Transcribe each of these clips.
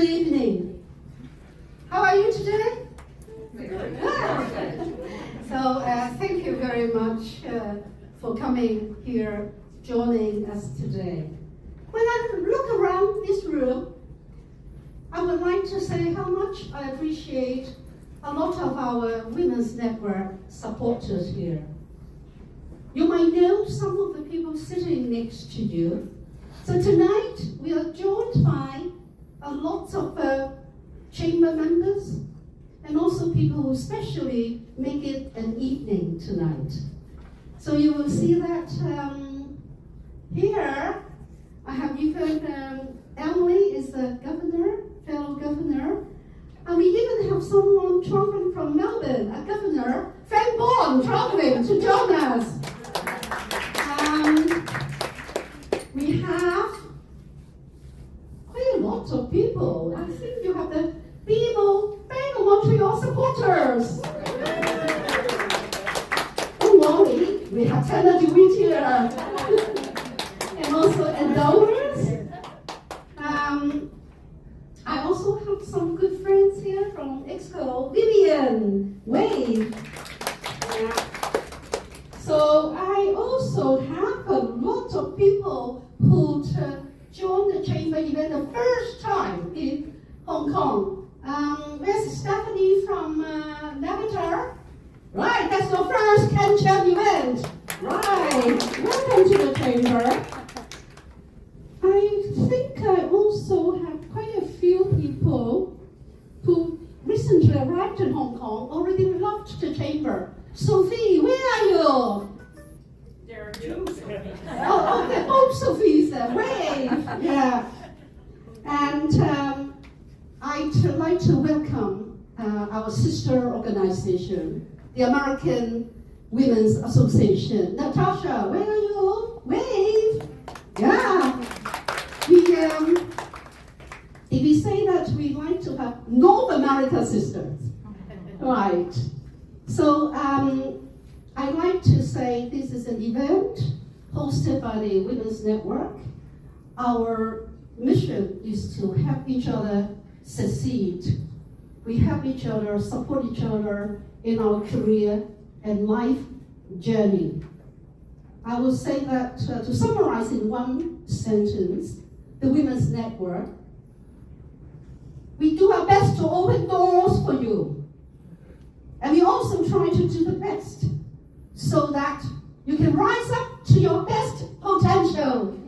Good evening. How are you today? Very good. So thank you very much for coming here, joining us today. When I look around this room, I would like to say how much I appreciate a lot of our Women's Network supporters here. You might know some of the people sitting next to you. So tonight we are joined by a lot of chamber members and also people who especially make it an evening tonight. So you will see that here I have even Emily is the governor, fellow governor, and we even have someone traveling from Melbourne, a governor, Frank Bond, traveling to join us. We have quite a lot of people. I think you have the people, Bank of Montreal supporters. Don't worry, we have Tana DeWitt here. And also endowers. I also have some good friends here from Exco. Vivian, Wade. Yeah. So I also have a lot of people who joined the chamber event the first time in Hong Kong. Where's Stephanie from Navatar? Right, that's your first Canchan event. Right, welcome to the chamber. I think I also have quite a few people who recently arrived in Hong Kong, already loved the chamber. Sophie, where are you? There are two. Oh, okay, both Sophies there. Wave. Yeah. And I'd like to welcome our sister organization, the American Women's Association. Natasha, where are you? Wave. Yeah. If we say that we like to have North America sisters, right? So I'd like to say this is an event hosted by the Women's Network. Our mission is to help each other succeed. We help each other, support each other in our career and life journey. I will say that to summarize in one sentence, the Women's Network, we do our best to open doors for you. And we also try to do the best so that you can rise up to your best potential.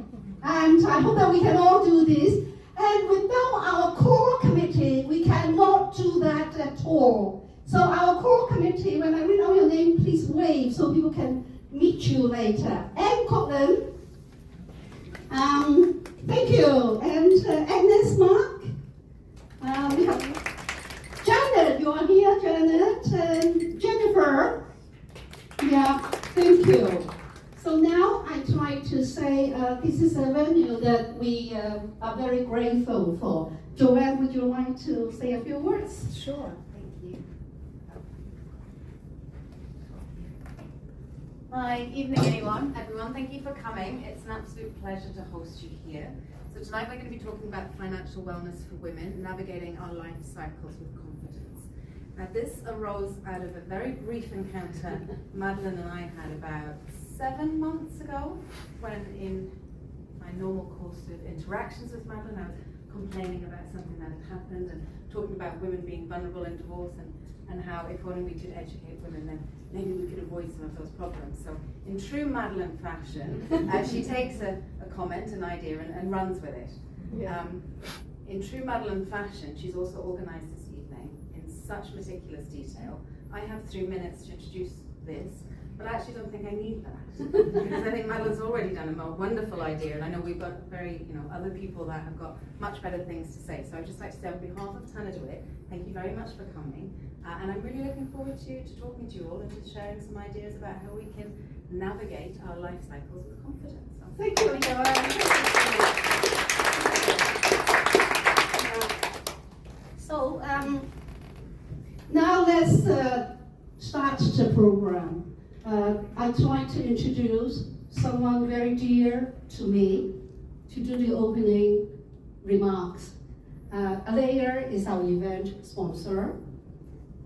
And I hope that we can all do this. And without our core committee, we cannot do that at all. So our core committee, when I read out your name, please wave so people can meet you later. Anne Cotland, thank you. And Agnes Mark. We have Janet, you are here, Janet, and Jennifer. Yeah, thank you. So now I'd like to say this is a venue that we are very grateful for. Joanne, would you like to say a few words? Sure, thank you. Hi, evening everyone. Thank you for coming. It's an absolute pleasure to host you here. So tonight we're going to be talking about financial wellness for women, navigating our life cycles with confidence. Now this arose out of a very brief encounter Madeline and I had about 7 months ago, when in my normal course of interactions with Madeline I was complaining about something that had happened and talking about women being vulnerable in divorce and how if only we could educate women then maybe we could avoid some of those problems. So in true Madeline fashion, she takes a comment, an idea and runs with it. Yeah. In true Madeline fashion, she's also organised this evening in such meticulous detail. I have 3 minutes to introduce this, but I actually don't think I need that because I think Madeline's already done a wonderful idea, and I know we've got other people that have got much better things to say. So I'd just like to say on behalf of Tana DeWitt, thank you very much for coming, and I'm really looking forward to talking to you all and to sharing some ideas about how we can navigate our life cycles with confidence. So, thank you, Joanne. So now let's start the program. I'd like to introduce someone very dear to me to do the opening remarks. Alea is our event sponsor,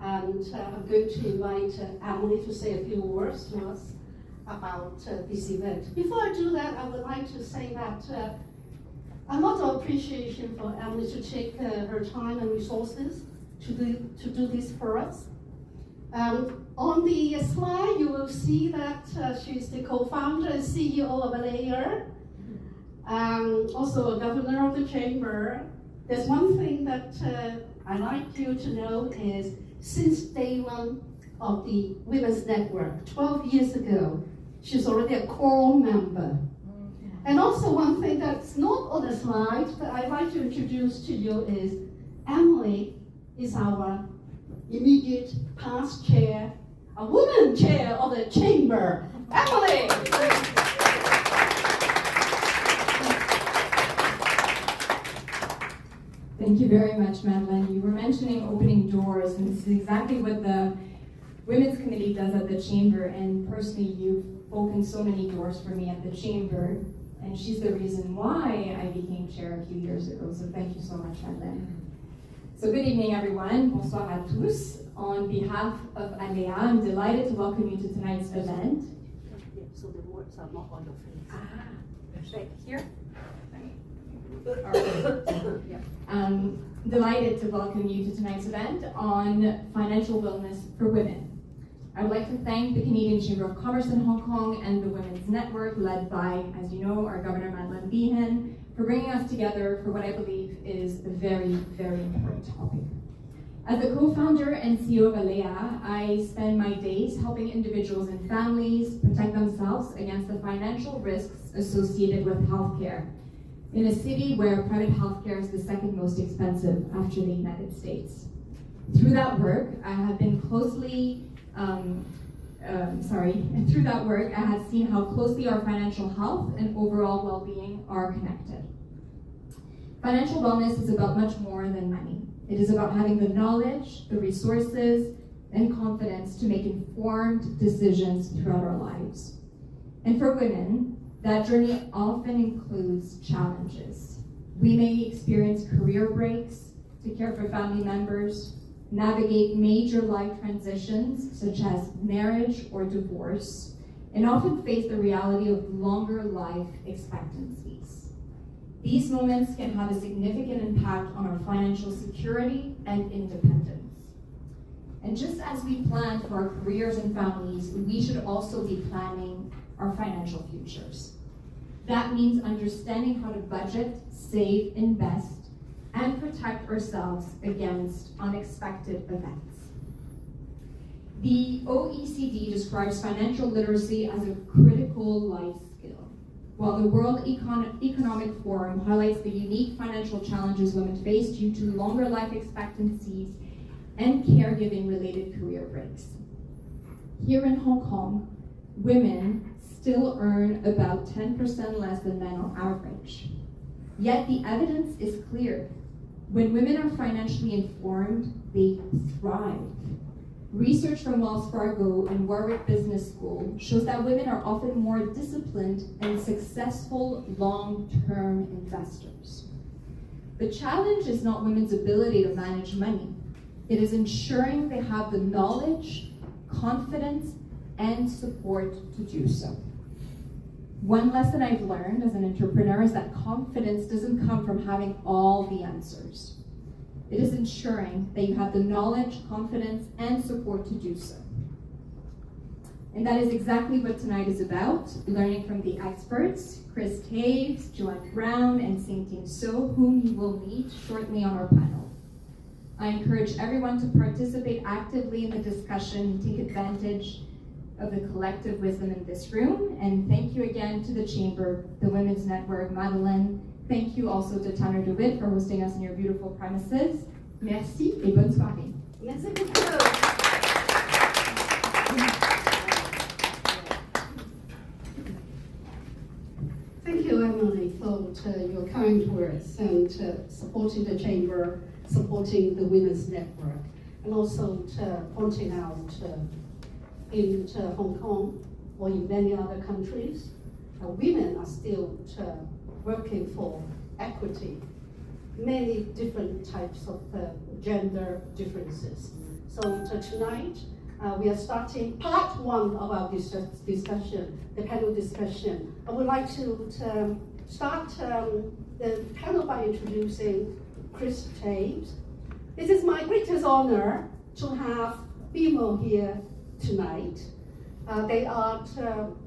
and I'm going to invite Emily to say a few words to us about this event. Before I do that, I would like to say that a lot of appreciation for Emily to take her time and resources to do this for us. On the slide, you will see that she's the co-founder and CEO of Alea, also a governor of the chamber. There's one thing that I'd like you to know is since day one of the Women's Network, 12 years ago, she's already a core member. And also one thing that's not on the slide, but I'd like to introduce to you is Emily is our immediate past chair, a woman chair of the chamber. Emily! Thank you very much, Madeline. You were mentioning opening doors, and this is exactly what the Women's Committee does at the Chamber, and personally, you've opened so many doors for me at the Chamber, and she's the reason why I became chair a few years ago, so thank you so much, Madeline. So good evening, everyone. Bonsoir à tous. On behalf of Alea, I'm delighted to welcome you to tonight's event. So the words are not on your face. Right here. Delighted to welcome you to tonight's event on financial wellness for women. I would like to thank the Canadian Chamber of Commerce in Hong Kong and the Women's Network, led by, as you know, our Governor Madeleine Behan, for bringing us together for what I believe is a very, very important topic. As the co-founder and CEO of Alea, I spend my days helping individuals and families protect themselves against the financial risks associated with healthcare in a city where private healthcare is the second most expensive after the United States. Through that work, I have been through that work, I have seen how closely our financial health and overall well-being are connected. Financial wellness is about much more than money. It is about having the knowledge, the resources, and confidence to make informed decisions throughout our lives. And for women, that journey often includes challenges. We may experience career breaks to care for family members, navigate major life transitions such as marriage or divorce, and often face the reality of longer life expectancies. These moments can have a significant impact on our financial security and independence. And just as we plan for our careers and families, we should also be planning our financial futures. That means understanding how to budget, save, invest, and protect ourselves against unexpected events. The OECD describes financial literacy as a critical life skill, while the World Economic Forum highlights the unique financial challenges women face due to longer life expectancies and caregiving-related career breaks. Here in Hong Kong, women still earn about 10% less than men on average. Yet the evidence is clear. When women are financially informed, they thrive. Research from Wells Fargo and Warwick Business School shows that women are often more disciplined and successful long-term investors. The challenge is not women's ability to manage money. It is ensuring they have the knowledge, confidence, and support to do so. One lesson I've learned as an entrepreneur is that confidence doesn't come from having all the answers. It is ensuring that you have the knowledge, confidence, and support to do so. And that is exactly what tonight is about, learning from the experts, Chris Taves, Joanne Brown, and Ting So, whom you will meet shortly on our panel. I encourage everyone to participate actively in the discussion and take advantage of the collective wisdom in this room. And thank you again to the Chamber, the Women's Network, Madeleine. Thank you also to Tanner DeWitt for hosting us in your beautiful premises. Merci et bonne soirée. Merci beaucoup. Thank you, Emily, for your kind words and supporting the Chamber, supporting the Women's Network, and also pointing out in Hong Kong or in many other countries, women are still working for equity many different types of gender differences. So tonight, we are starting part one of our discussion, the panel discussion. I would like to start the panel by introducing Chris Tate. It is my greatest honor to have BMO here tonight. They are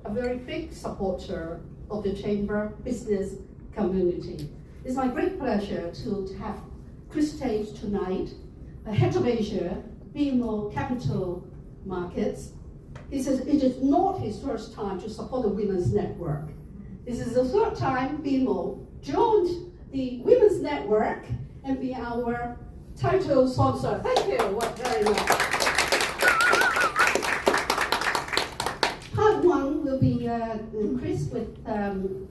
a very big supporter of the Chamber business community. It's my great pleasure to have Chris Tate tonight, head of Asia, BMO Capital Markets. It is not his first time to support the Women's Network. This is the third time BMO joined the Women's Network and be our title sponsor. Thank you very much. Part one will be Chris with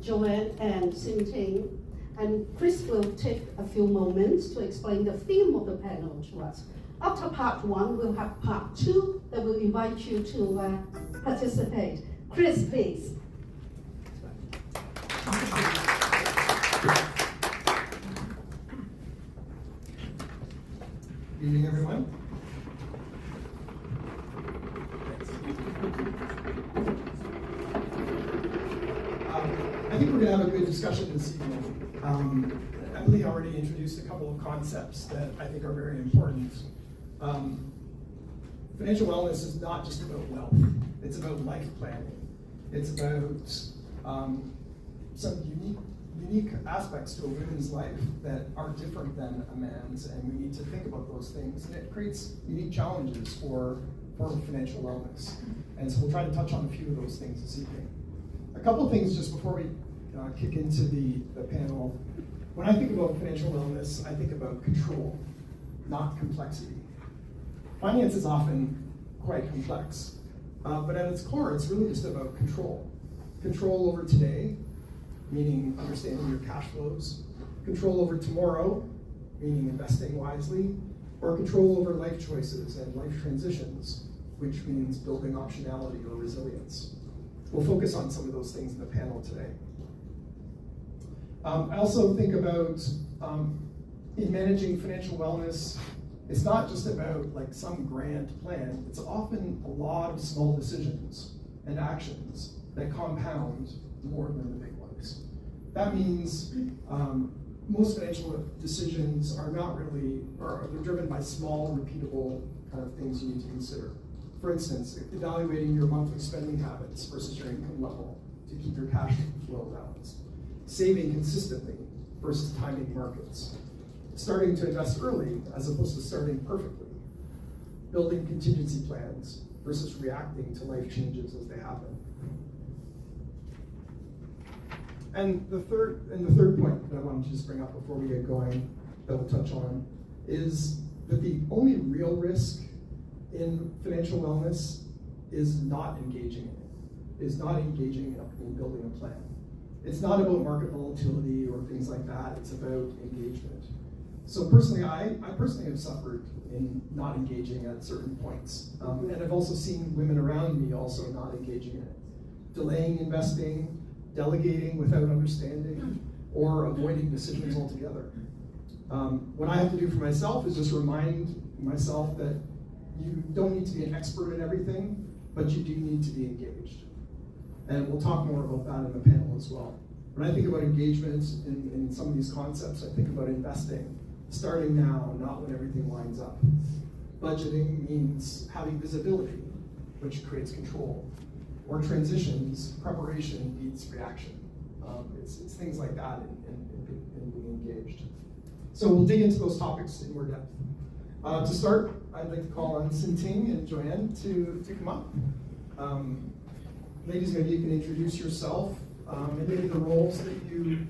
Joanne and Xin-Ting. And Chris will take a few moments to explain the theme of the panel to us. After part one, we'll have part two that will invite you to participate. Chris, please. Good evening, everyone. I think we're going to have a good discussion this evening. Emily already introduced a couple of concepts that I think are very important. Financial wellness is not just about wealth. It's about life planning. It's about some unique aspects to a woman's life that are different than a man's, and we need to think about those things. And it creates unique challenges for financial wellness. And so we'll try to touch on a few of those things this evening. A couple of things just before we kick into the panel. When I think about financial wellness, I think about control, not complexity. Finance is often quite complex, but at its core, it's really just about control. Control over today, meaning understanding your cash flows. Control over tomorrow, meaning investing wisely. Or control over life choices and life transitions, which means building optionality or resilience. We'll focus on some of those things in the panel today. I also think about, in managing financial wellness, it's not just about like some grand plan. It's often a lot of small decisions and actions that compound more than the big ones. That means most financial decisions are not really, or they're driven by small, repeatable kind of things you need to consider. For instance, evaluating your monthly spending habits versus your income level to keep your cash flow balanced. Saving consistently versus timing markets. Starting to invest early as opposed to starting perfectly. Building contingency plans versus reacting to life changes as they happen. And the third point that I wanted to just bring up before we get going, that we'll touch on, is that the only real risk in financial wellness is not engaging in it, is not engaging in building a plan. It's not about market volatility or things like that, it's about engagement. So personally, I personally have suffered in not engaging at certain points. And I've also seen women around me also not engaging in it. Delaying investing, delegating without understanding, or avoiding decisions altogether. What I have to do for myself is just remind myself that you don't need to be an expert in everything, but you do need to be engaged. And we'll talk more about that in the panel as well. When I think about engagement in some of these concepts, I think about investing, starting now, not when everything lines up. Budgeting means having visibility, which creates control. Or transitions, preparation beats reaction. It's things like that in being engaged. So we'll dig into those topics in more depth. To start, I'd like to call on Xin-Ting and Joanne to come up. Ladies, maybe you can introduce yourself, and maybe the roles that you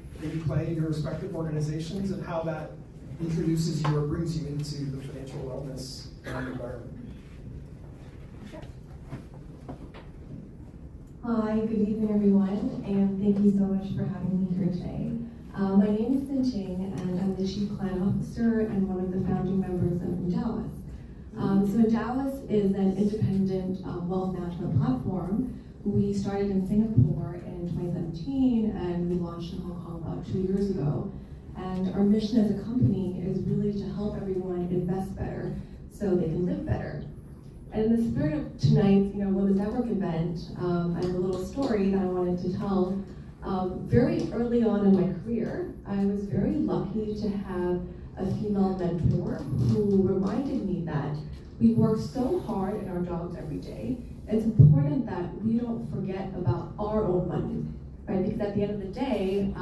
play in your respective organizations and how that introduces you or brings you into the financial wellness environment. Hi, good evening everyone, and thank you so much for having me here today. My name is Xin-Ting, and I'm the Chief Client Officer and one of the founding members of Endowus. So Endowus is an independent wealth management platform. We started in Singapore in 2017, and we launched in Hong Kong about 2 years ago. And our mission as a company is really to help everyone invest better so they can live better. And in the spirit of tonight's Women's Network event, I have a little story that I wanted to tell. Very early on in my career, I was very lucky to have a female mentor who reminded me that we work so hard in our jobs every day. It's important that we don't forget about our own money, right? Because at the end of the day,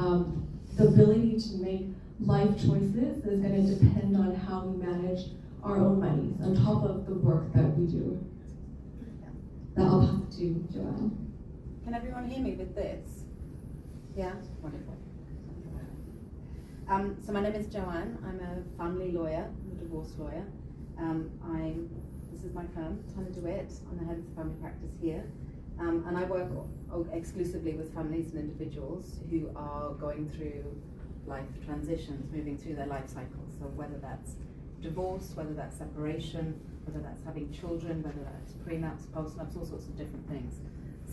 the ability to make life choices is going to depend on how we manage our own money on top of the work that we do. That I'll pass it to Joanne. Can everyone hear me with this? Yeah? Wonderful. So my name is Joanne. I'm a family lawyer, I'm a divorce lawyer. This is my firm, Tanner DeWitt. I'm the head of the family practice here. And I work exclusively with families and individuals who are going through life transitions, moving through their life cycles. So whether that's divorce, whether that's separation, whether that's having children, whether that's prenups, postnups, all sorts of different things.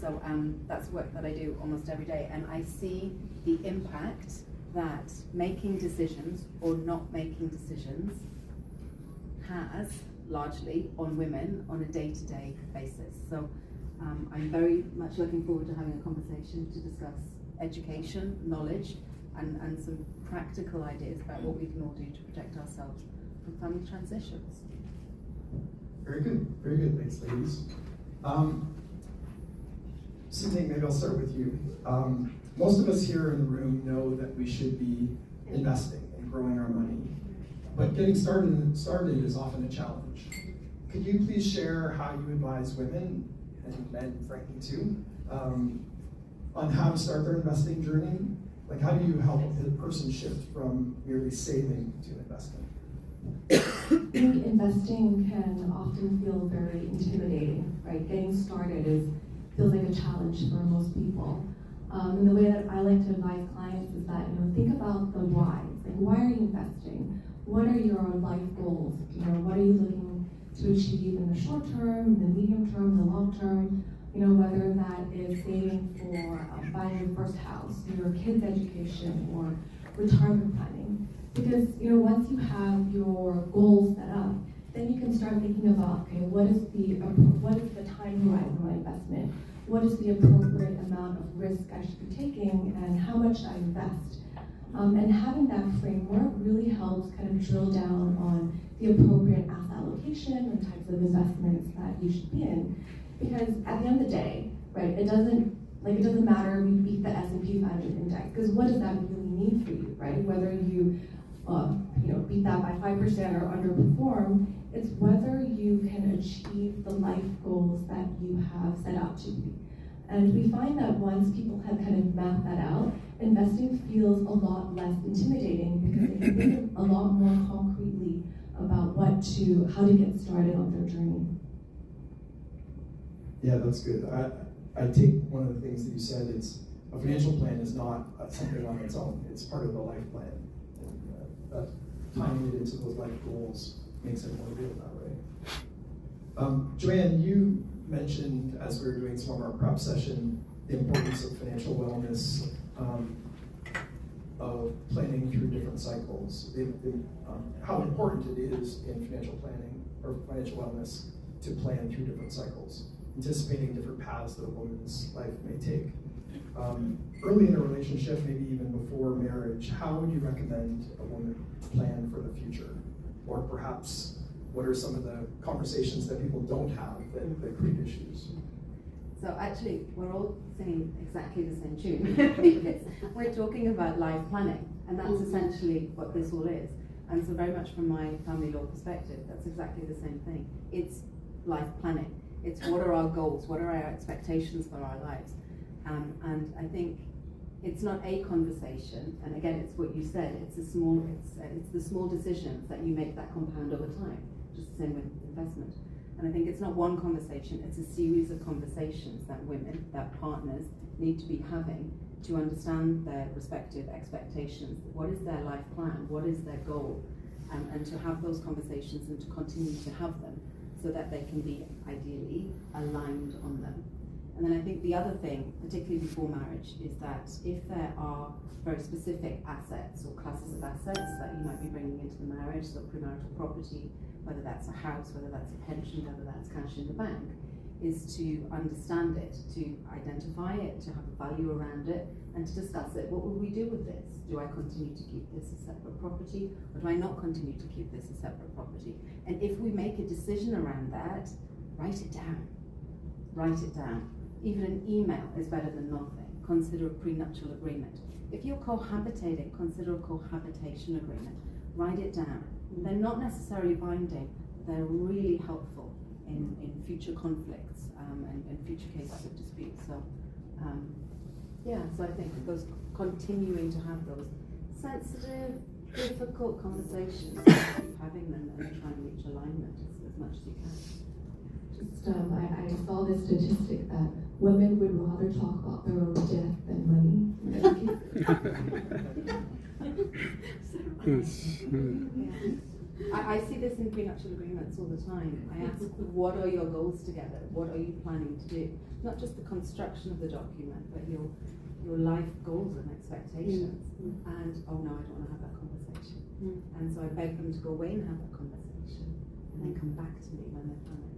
So that's work that I do almost every day. And I see the impact that making decisions or not making decisions has largely on women on a day-to-day basis. So I'm very much looking forward to having a conversation to discuss education, knowledge, and some practical ideas about what we can all do to protect ourselves from family transitions. Very good, thanks ladies. Sydney, maybe I'll start with you. Most of us here in the room know that we should be investing and growing our money, but getting started is often a challenge. Could you please share how you advise women, and men frankly too, on how to start their investing journey? Like, how do you help a person shift from merely saving to investing? I think investing can often feel very intimidating, right? Getting started feels like a challenge for most people. And the way that I like to advise clients is that, think about the whys. Like, why are you investing? What are your life goals? What are you looking to achieve in the short term, the medium term, the long term? Whether that is saving for buying your first house, your kids' education, or retirement planning. Because, once you have your goals set up, then you can start thinking about, okay, what is the time horizon of my investment? What is the appropriate amount of risk I should be taking, and how much should I invest? And having that framework really helps kind of drill down on the appropriate asset allocation and types of investments that you should be in. Because at the end of the day, right, it doesn't matter if you beat the S&P 500 index, because what does that really mean for you, right? Whether you beat that by 5% or underperform, it's whether you can achieve the life goals that you have set out to be. And we find that once people have kind of mapped that out, investing feels a lot less intimidating because they can think a lot more concretely about how to get started on their journey. Yeah, that's good. I take one of the things that you said, it's a financial plan is not something on its own. It's part of the life plan. And, tying it into those life goals makes it more real that way. Joanne, you mentioned as we were doing some of our prep session, the importance of financial wellness, of planning through different cycles, how important it is in financial planning or financial wellness to plan through different cycles, anticipating different paths that a woman's life may take. Early in a relationship, maybe even before marriage, how would you recommend a woman plan for the future? Or perhaps, what are some of the conversations that people don't have that create issues? So actually, we're all singing exactly the same tune because we're talking about life planning, and that's essentially what this all is. And so very much from my family law perspective, that's exactly the same thing. It's life planning. It's what are our goals, what are our expectations for our lives. And I think it's not a conversation, and again, it's what you said, it's the small decisions that you make that compound over time, just the same with investment. And I think it's not one conversation, it's a series of conversations that women, that partners need to be having to understand their respective expectations. What is their life plan? What is their goal? And to have those conversations and to continue to have them so that they can be ideally aligned on them. And then I think the other thing, particularly before marriage, is that if there are very specific assets or classes of assets that you might be bringing into the marriage, so premarital property, whether that's a house, whether that's a pension, whether that's cash in the bank, is to understand it, to identify it, to have a value around it, and to discuss it. What will we do with this? Do I continue to keep this as separate property, or do I not continue to keep this as separate property? And if we make a decision around that, write it down. Write it down. Even an email is better than nothing. Consider a prenuptial agreement. If you're cohabitating, consider a cohabitation agreement. Write it down. They're not necessarily binding, but they're really helpful in future conflicts and future cases of dispute. So, so I think those continuing to have those sensitive, difficult conversations, keep having them and trying to reach alignment as much as you can. I saw this statistic that women would rather talk about their own death than money. I see this in prenuptial agreements all the time. I ask, what are your goals together? What are you planning to do? Not just the construction of the document, but your life goals and expectations. And, oh no, I don't want to have that conversation. And so I beg them to go away and have that conversation, and then come back to me when they've done it.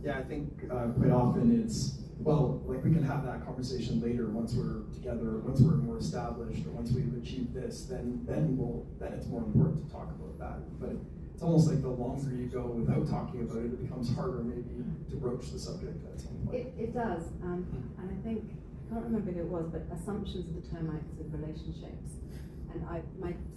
Yeah, I think quite often it's, well, like we can have that conversation later once we're together, once we're more established, or once we've achieved this, then it's more important to talk about that. But it's almost like the longer you go without talking about it, it becomes harder maybe to broach the subject at some point. It does, and I think, I can't remember who it was, but assumptions are the termites of relationships. And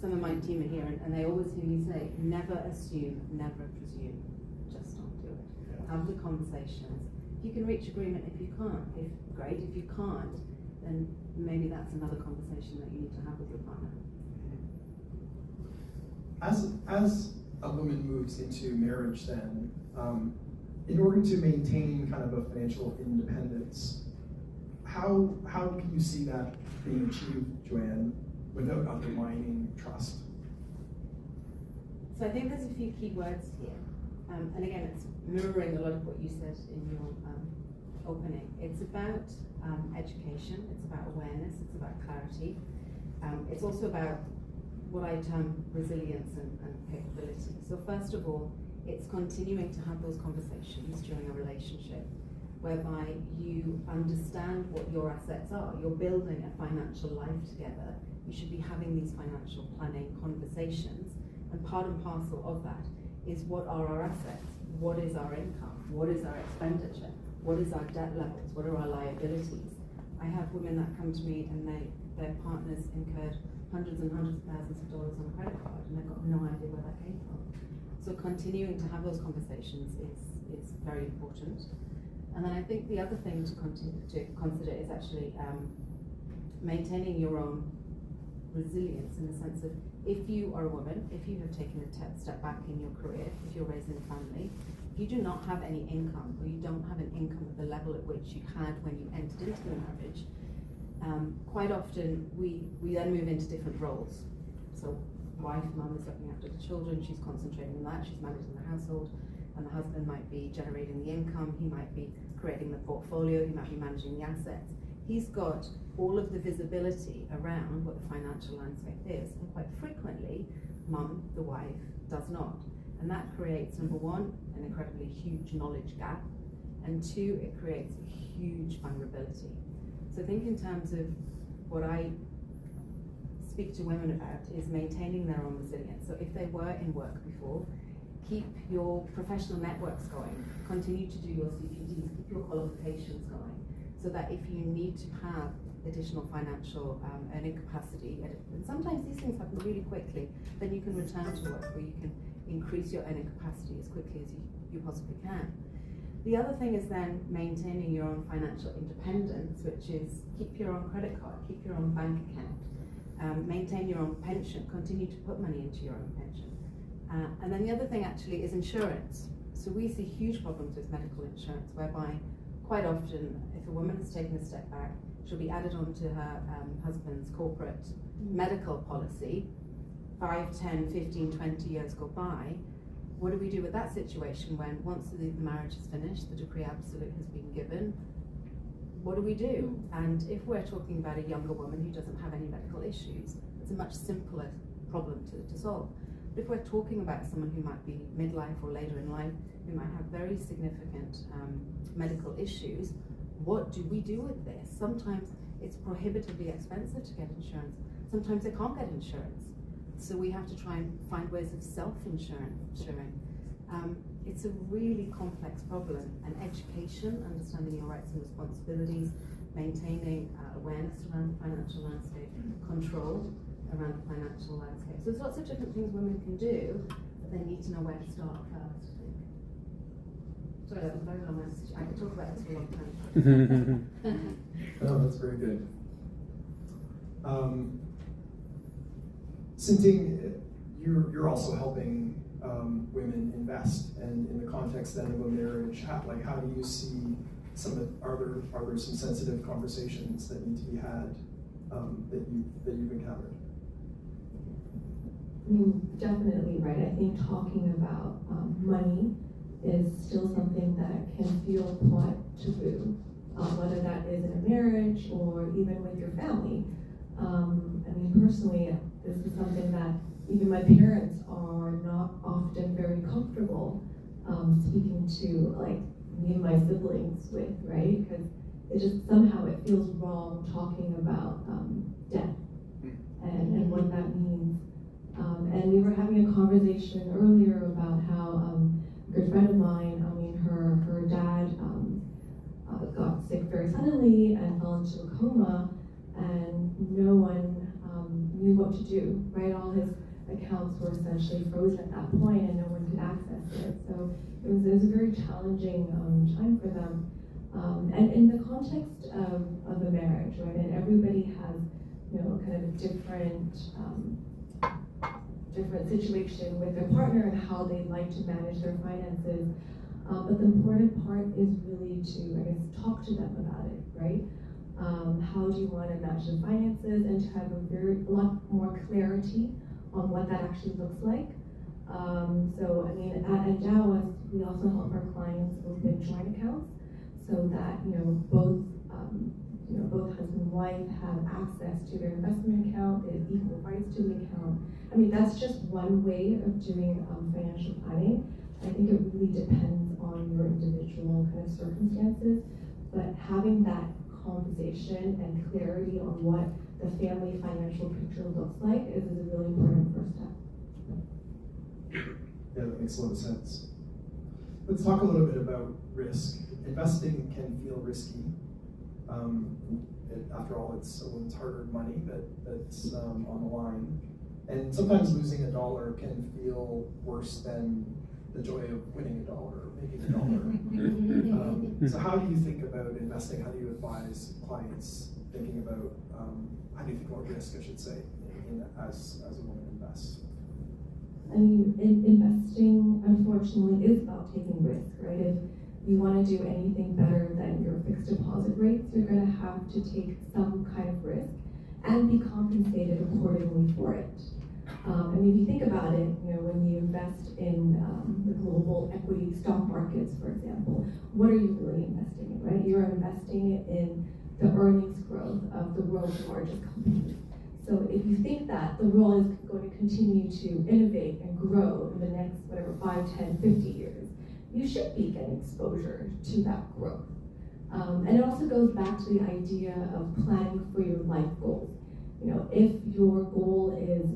some of my team are here, and they always hear me say, never assume, never presume. Just don't do it. Yeah. Have the conversations. If you can reach agreement, if you can't, great. If you can't, then maybe that's another conversation that you need to have with your partner. As a woman moves into marriage then, in order to maintain kind of a financial independence, how can you see that being achieved, Joanne, without undermining trust? So I think there's a few key words here. And again, it's mirroring a lot of what you said in your opening. It's about education, it's about awareness, it's about clarity. It's also about what I term resilience and capability. So first of all, it's continuing to have those conversations during a relationship whereby you understand what your assets are. You're building a financial life together. You should be having these financial planning conversations, and part and parcel of that is what are our assets, what is our income, what is our expenditure, what is our debt levels, what are our liabilities. I have women that come to me and their partners incurred hundreds and hundreds of thousands of dollars on a credit card, and they've got no idea where that came from. So continuing to have those conversations is very important. And then I think the other thing to consider is actually maintaining your own resilience, in the sense of, if you are a woman, if you have taken a step back in your career, if you're raising a family, if you do not have any income, or you don't have an income at the level at which you had when you entered into the marriage, quite often we then move into different roles. So mum is looking after the children, she's concentrating on that, she's managing the household, and the husband might be generating the income, he might be creating the portfolio, he might be managing the assets. He's got all of the visibility around what the financial landscape is, and quite frequently, mum, the wife, does not. And that creates, number one, an incredibly huge knowledge gap, and two, it creates a huge vulnerability. So think in terms of what I speak to women about is maintaining their own resilience. So if they were in work before, keep your professional networks going, continue to do your CPDs, keep your qualifications going, so that if you need to have additional financial earning capacity, and sometimes these things happen really quickly, then you can return to work where you can increase your earning capacity as quickly as you possibly can. The other thing is then maintaining your own financial independence, which is keep your own credit card, keep your own bank account, maintain your own pension, continue to put money into your own pension. And then the other thing actually is insurance. So we see huge problems with medical insurance, whereby quite often, if a woman has taken a step back, she'll be added onto her husband's corporate medical policy. 5, 10, 15, 20 years go by, what do we do with that situation when once the marriage is finished, the decree absolute has been given? What do we do? And if we're talking about a younger woman who doesn't have any medical issues, it's a much simpler problem to solve. But if we're talking about someone who might be midlife or later in life, who might have very significant medical issues, what do we do with this? Sometimes it's prohibitively expensive to get insurance. Sometimes they can't get insurance. So we have to try and find ways of self-insuring. It's a really complex problem, and education, understanding your rights and responsibilities, maintaining awareness around the financial landscape, control around the financial landscape. So there's lots of different things women can do, but they need to know where to start first, I think. Sorry, that was a very long message. I could talk about this for a long time. Oh, that's very good. Sinting, you're also helping women invest, and in the context then of a marriage, how do you see are there some sensitive conversations that need to be had that you've encountered? I mean, definitely, right? I think talking about money is still something that can feel quite taboo, whether that is in a marriage or even with your family. I mean, personally, this is something that even my parents are not often very comfortable speaking to, like, me and my siblings with, right? Because it just somehow it feels wrong talking about death and what that means. And we were having a conversation earlier about how a good friend of mine, I mean, her dad got sick very suddenly and fell into a coma, and no one knew what to do, right? All his accounts were essentially frozen at that point, and no one could access it. So it was a very challenging time for them. And in the context of a marriage, right? And everybody has, you know, kind of a different situation with their partner and how they like to manage their finances. But the important part is really to, I guess, talk to them about it, right? How do you want to manage the finances, and to have a lot more clarity on what that actually looks like. So, I mean, at Dallas, we also help our clients open joint accounts so that, both husband and wife have access to their investment account, they have equal rights to the account. I mean, that's just one way of doing financial planning. I think it really depends on your individual kind of circumstances, but having that conversation and clarity on what the family financial picture looks like is a really important first step. Yeah, that makes a lot of sense. Let's talk a little bit about risk. Investing can feel risky. After all, it's a woman's hard-earned money that's on the line. And sometimes losing a dollar can feel worse than the joy of winning a dollar or making a dollar. So how do you think about investing? How do you advise clients thinking about, how do you think about risk, I should say, as a woman invests? I mean, investing, unfortunately, is about taking risk, right? If you want to do anything better than your fixed deposit rates, you're going to have to take some kind of risk and be compensated accordingly for it. I mean, if you think about it, when you invest in the global equity stock markets, for example, what are you really investing in, right? You're investing in the earnings growth of the world's largest companies. So if you think that the world is going to continue to innovate and grow in the next, 5, 10, 50 years, you should be getting exposure to that growth. And it also goes back to the idea of planning for your life goals. If your goal is,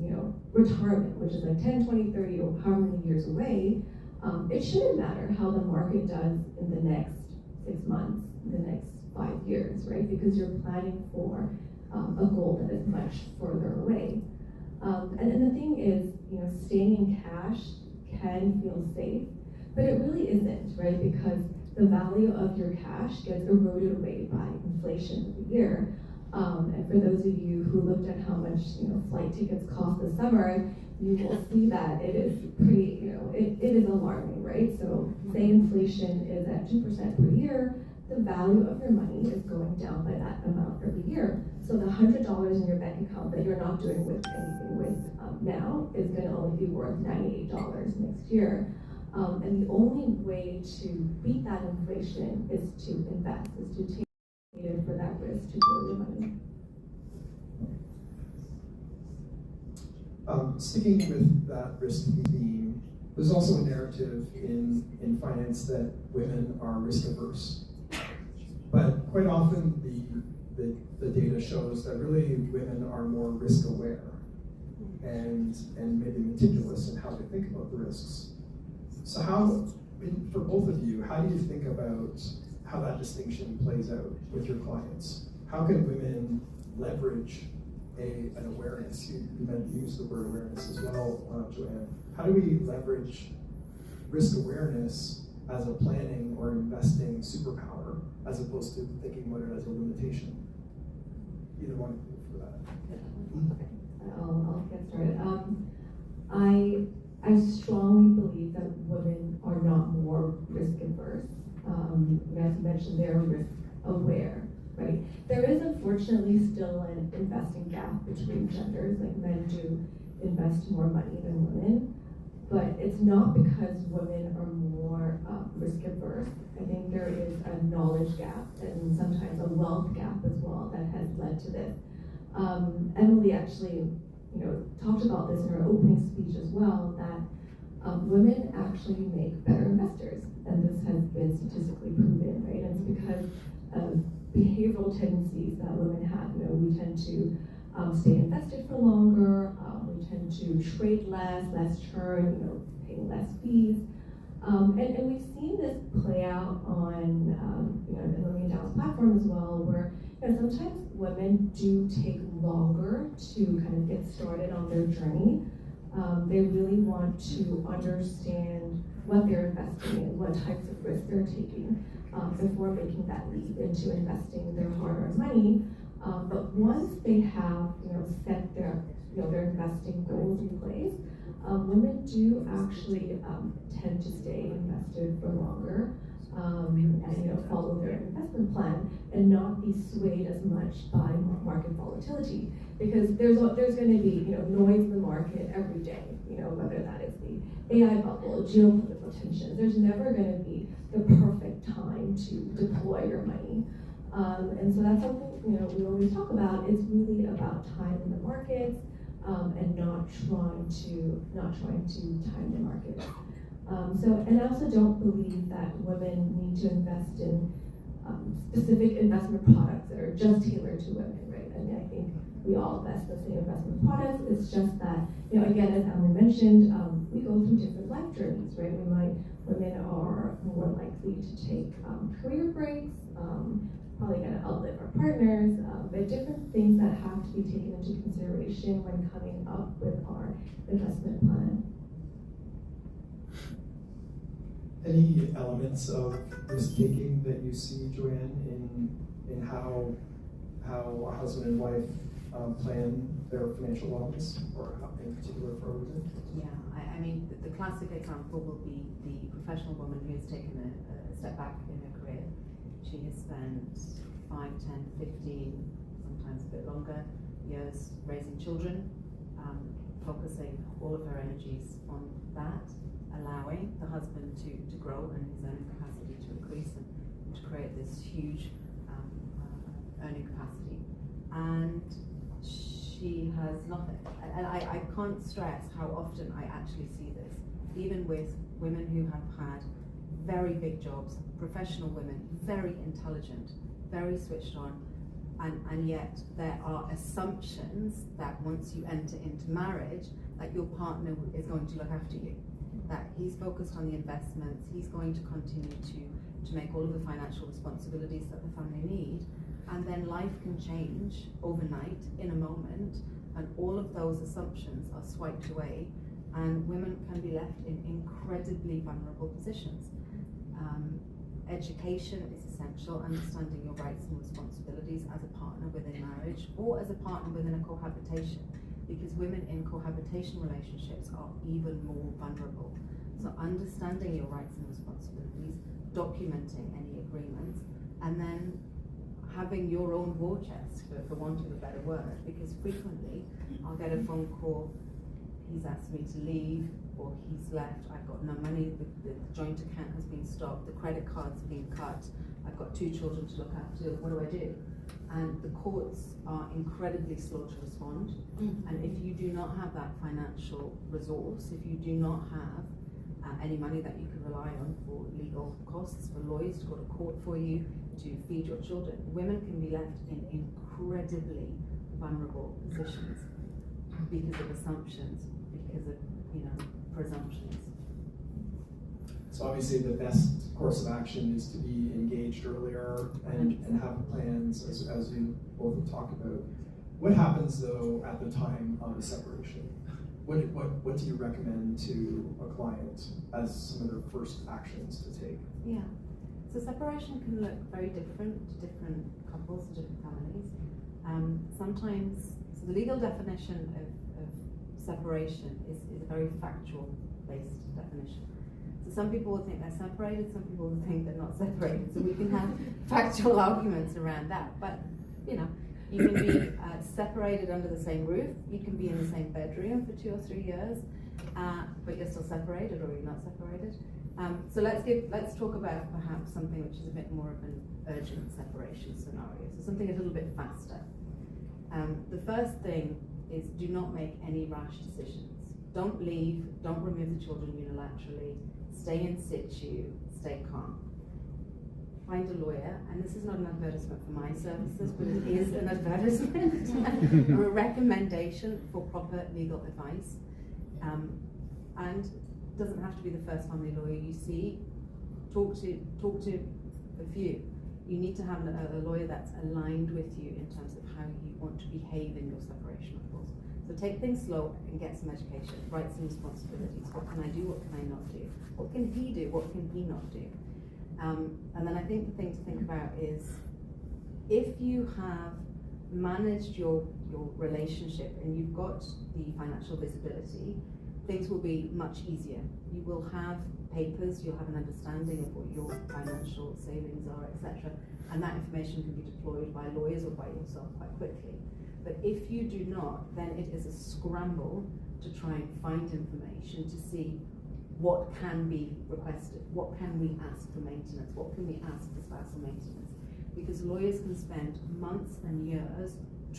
retirement, which is like 10, 20, 30, or however many years away, it shouldn't matter how the market does in the next 6 months, the next 5 years, right? Because you're planning for a goal that is much further away. And the thing is, staying in cash can feel safe, but it really isn't, right? Because the value of your cash gets eroded away by inflation every year. And for those of you who looked at how much flight tickets cost this summer, you will see that it is pretty, it is alarming, right? So say inflation is at 2% per year, the value of your money is going down by that amount every year. So the $100 in your bank account that you're not doing with anything with now is going to only be worth $98 next year. And the only way to beat that inflation is to invest, is to take it for that risk to grow your money. Sticking with that risk theme, there's also a narrative in finance that women are risk averse. But quite often the data shows that really women are more risk aware and maybe meticulous in how they think about the risks. So for both of you, how do you think about how that distinction plays out with your clients? How can women leverage an awareness? You used the word awareness as well, Joanne. How do we leverage risk awareness as a planning or investing superpower, as opposed to thinking about it as a limitation? Either one for that. I'll get started. I strongly believe that women are not more risk averse. As you mentioned, they're risk aware, right? There is unfortunately still an investing gap between genders. Like, men do invest more money than women, but it's not because women are more risk averse. I think there is a knowledge gap and sometimes a wealth gap as well that has led to this. Emily actually, talked about this in her opening speech as well, that women actually make better investors, and this has been statistically proven, right? And it's because of behavioral tendencies that women have. We tend to stay invested for longer, we tend to trade less churn, paying less fees. And we've seen this play out on in the Endow's platform as well, where sometimes women do take longer to kind of get started on their journey. They really want to understand what they're investing in, what types of risks they're taking before making that leap into investing their hard-earned money. But once they have set their investing goals in place, women do actually tend to stay invested for longer and follow their investment plan and not be swayed as much by market volatility, because there's going to be noise in the market every day, whether that is the AI bubble, geopolitical tensions. There's never going to be the perfect time to deploy your money. And so that's something we always talk about. It's really about time in the markets and not trying to time the market. And I also don't believe that women need to invest in specific investment products that are just tailored to women, right? I mean, I think we all invest in the same investment products. It's just that, again, as Emily mentioned, we go through different life journeys, right? Women are more likely to take career breaks, probably going to outlive our partners, but different things that have to be taken into consideration when coming up with our investment plan. Any elements of risk-taking that you see, Joanne, in how a husband and wife plan their financial wellness, or how, in particular for women? Yeah, I mean, the classic example will be the professional woman who has taken a step back in her career. She has spent 5, 10, 15, sometimes a bit longer years raising children, focusing all of her energies on that, allowing the husband to grow and his earning capacity to increase and to create this huge earning capacity. And she has nothing. And I can't stress how often I actually see this, even with women who have had very big jobs, professional women, very intelligent, very switched on, and yet there are assumptions that once you enter into marriage, that your partner is going to look after you, that he's focused on the investments, he's going to continue to make all of the financial responsibilities that the family need, and then life can change overnight in a moment, and all of those assumptions are swiped away, and women can be left in incredibly vulnerable positions. Education is essential, understanding your rights and responsibilities as a partner within marriage or as a partner within a cohabitation, because women in cohabitation relationships are even more vulnerable. So understanding your rights and responsibilities, documenting any agreements, and then having your own war chest, for want of a better word, because frequently I'll get a phone call, he's asked me to leave, or he's left, I've got no money, the joint account has been stopped, the credit card's been cut, I've got 2 children to look after, what do I do? And the courts are incredibly slow to respond. And if you do not have that financial resource, if you do not have any money that you can rely on for legal costs, for lawyers to go to court for you, to feed your children, women can be left in incredibly vulnerable positions because of assumptions, because of, presumptions. So obviously the best course of action is to be engaged earlier and have plans, as you both have talked about. What happens though at the time of a separation? What do you recommend to a client as some of their first actions to take? Yeah, so separation can look very different to different couples, to different families. Sometimes, so the legal definition of separation is a very factual based definition. So some people will think they're separated, some people will think they're not separated. So we can have factual arguments around that. But, you can be separated under the same roof, you can be in the same bedroom for 2 or 3 years, but you're still separated, or you're not separated. So let's talk about perhaps something which is a bit more of an urgent separation scenario, so something a little bit faster. The first thing is, do not make any rash decisions. Don't leave, don't remove the children unilaterally, stay in situ, stay calm. Find a lawyer, and this is not an advertisement for my services, but it is an advertisement or a recommendation for proper legal advice. And it doesn't have to be the first family lawyer you see. Talk to a few. You need to have a lawyer that's aligned with you in terms of how you want to behave in your separation, of course. So take things slow and get some education, rights and responsibilities. What can I do, what can I not do? What can he do, what can he not do? And then I think the thing to think about is, if you have managed your relationship and you've got the financial visibility, things will be much easier. You will have papers, you'll have an understanding of what your financial savings are, etc. And that information can be deployed by lawyers or by yourself quite quickly. But if you do not, then it is a scramble to try and find information to see what can be requested, what can we ask for maintenance, what can we ask for spousal maintenance. Because lawyers can spend months and years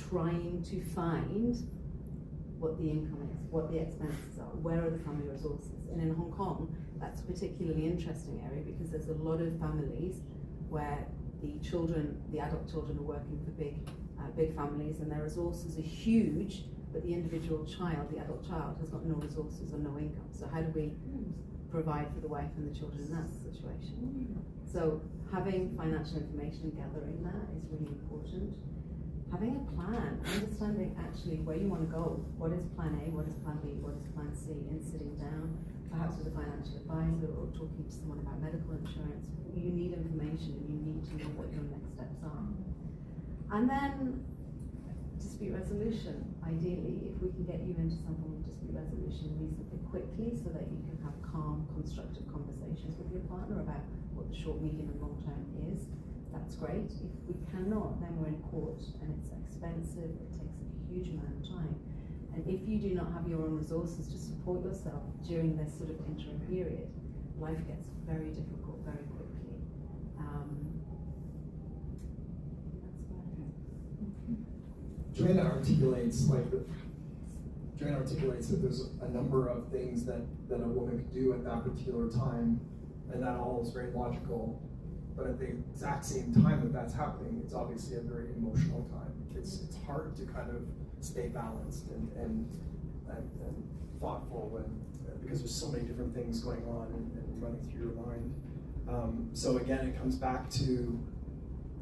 trying to find what the income is, what the expenses are, where are the family resources. And in Hong Kong, that's a particularly interesting area because there's a lot of families where the adult children are working for big families, and their resources are huge, but the individual child, the adult child, has got no resources or no income. So how do we provide for the wife and the children in that situation? So having financial information and gathering that is really important. Having a plan, understanding actually where you want to go. What is plan A, what is plan B, what is plan C, and sitting down, perhaps with a financial advisor or talking to someone about medical insurance. You need information and you need to know what your next steps are. And then dispute resolution. Ideally, if we can get you into some form of dispute resolution reasonably quickly so that you can have calm, constructive conversations with your partner about what the short, medium and long term is, that's great. If we cannot, then we're in court and it's expensive, it takes a huge amount of time. And if you do not have your own resources to support yourself during this sort of interim period, life gets very difficult very quickly. Joanna articulates that there's a number of things that a woman could do at that particular time, and that all is very logical. But at the exact same time that that's happening, it's obviously a very emotional time. It's hard to kind of stay balanced and thoughtful, because there's so many different things going on and running through your mind. So again, it comes back to,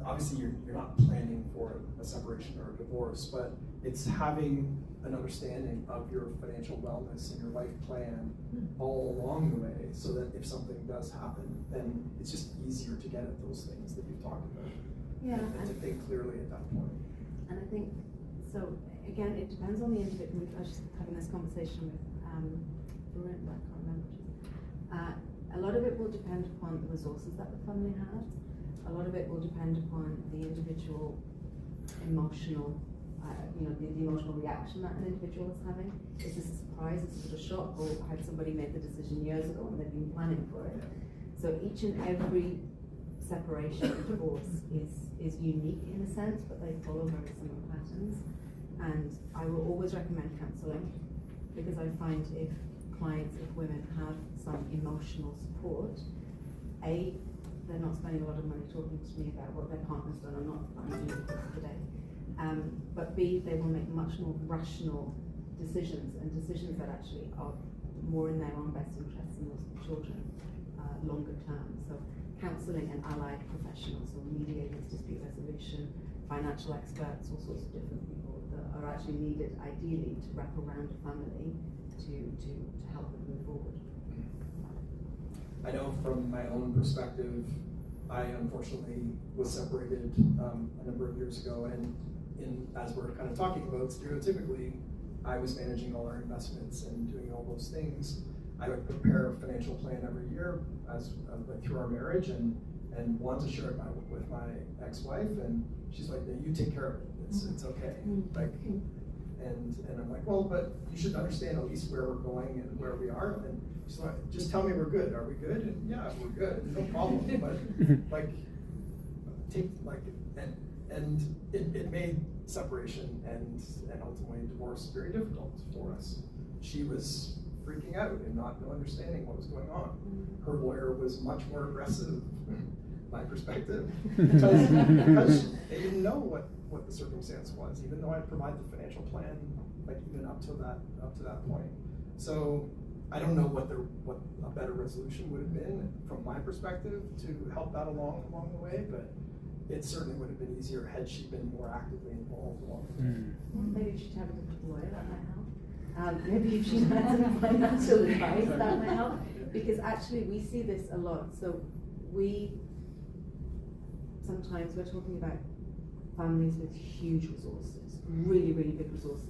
obviously you're not planning for a separation or a divorce, but it's having an understanding of your financial wellness and your life plan all along the way, so that if something does happen, then it's just easier to get at those things that you've talked about. Yeah, and to think clearly at that point. And I think, so again, it depends on the individual. I was just having this conversation with Varun, I can't remember. A lot of it will depend upon the resources that the family have. A lot of it will depend upon the individual emotional the emotional reaction that an individual is having. Is this a surprise? Is it a shock? Or had somebody made the decision years ago and they've been planning for it? So each and every separation and divorce is unique in a sense, but they follow very similar patterns. And I will always recommend counselling, because I find if women have some emotional support, A, they're not spending a lot of money talking to me about what their partner's done or not doing today. But B, they will make much more rational decisions, and decisions that actually are more in their own best interests and those children longer term. So counselling and allied professionals, so mediators, dispute resolution, financial experts, all sorts of different people that are actually needed ideally to wrap around a family to help them move forward. I know from my own perspective, I unfortunately was separated a number of years ago, and as we're kind of talking about, stereotypically, I was managing all our investments and doing all those things. I would prepare a financial plan every year as through our marriage, and want to share it with my ex-wife, and she's like, "No, you take care of it. It's okay." Like, and I'm like, "Well, but you should understand at least where we're going and where we are." And she's like, "Just tell me we're good. Are we good?" And yeah, we're good. No problem. But like, and it made separation and ultimately divorce very difficult for us. She was freaking out and not understanding what was going on. Her lawyer was much more aggressive, my perspective, because they didn't know what the circumstance was, even though I provided the financial plan, like even up to that point. So I don't know what a better resolution would have been from my perspective to help that along the way, but it certainly would have been easier had she been more actively involved along the way. Maybe you should have a different lawyer, that might help. Maybe if she had some financial advice, that might help. Because actually we see this a lot. So sometimes we're talking about families with huge resources, really, really big resources.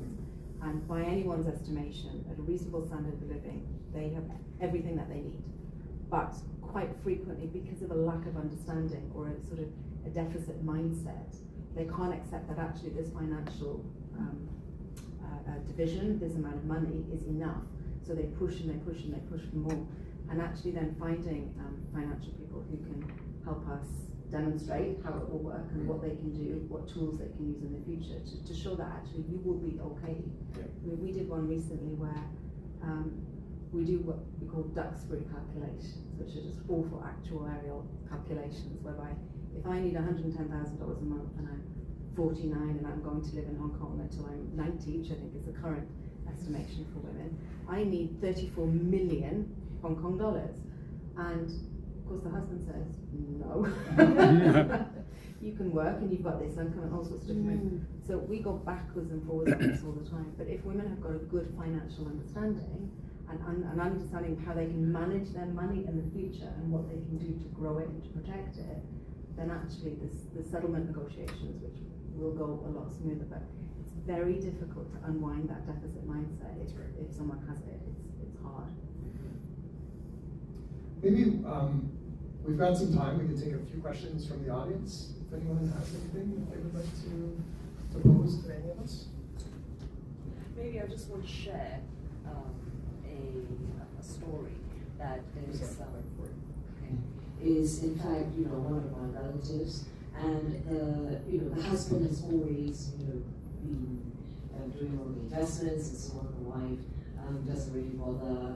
And by anyone's estimation, at a reasonable standard of living, they have everything that they need. But quite frequently, because of a lack of understanding or a sort of a deficit mindset, they can't accept that actually this financial division, this amount of money is enough. So they push and they push and they push for more. And actually then finding financial people who can help us demonstrate how it will work and what they can do, what tools they can use in the future to show that actually you will be okay. Yeah. We did one recently where we do what we call Duxbury calculations, which are just awful actuarial calculations, whereby if I need $110,000 a month and I'm 49 and I'm going to live in Hong Kong until I'm 90, which I think is the current estimation for women, I need 34 million Hong Kong dollars. And of course the husband says, no. You can work and you've got this income and all sorts of different. So we go backwards and forwards on this all the time. But if women have got a good financial understanding and understanding how they can manage their money in the future and what they can do to grow it and to protect it, then actually the settlement negotiations, which will go a lot smoother, but it's very difficult to unwind that deficit mindset if someone has it. It's hard. Maybe we've got some time. We can take a few questions from the audience. If anyone has anything that they would like to pose to any of us. Maybe I just want to share a story that is in fact, one of my relatives, and the husband has always, been doing all the investments and so on. The wife doesn't really bother;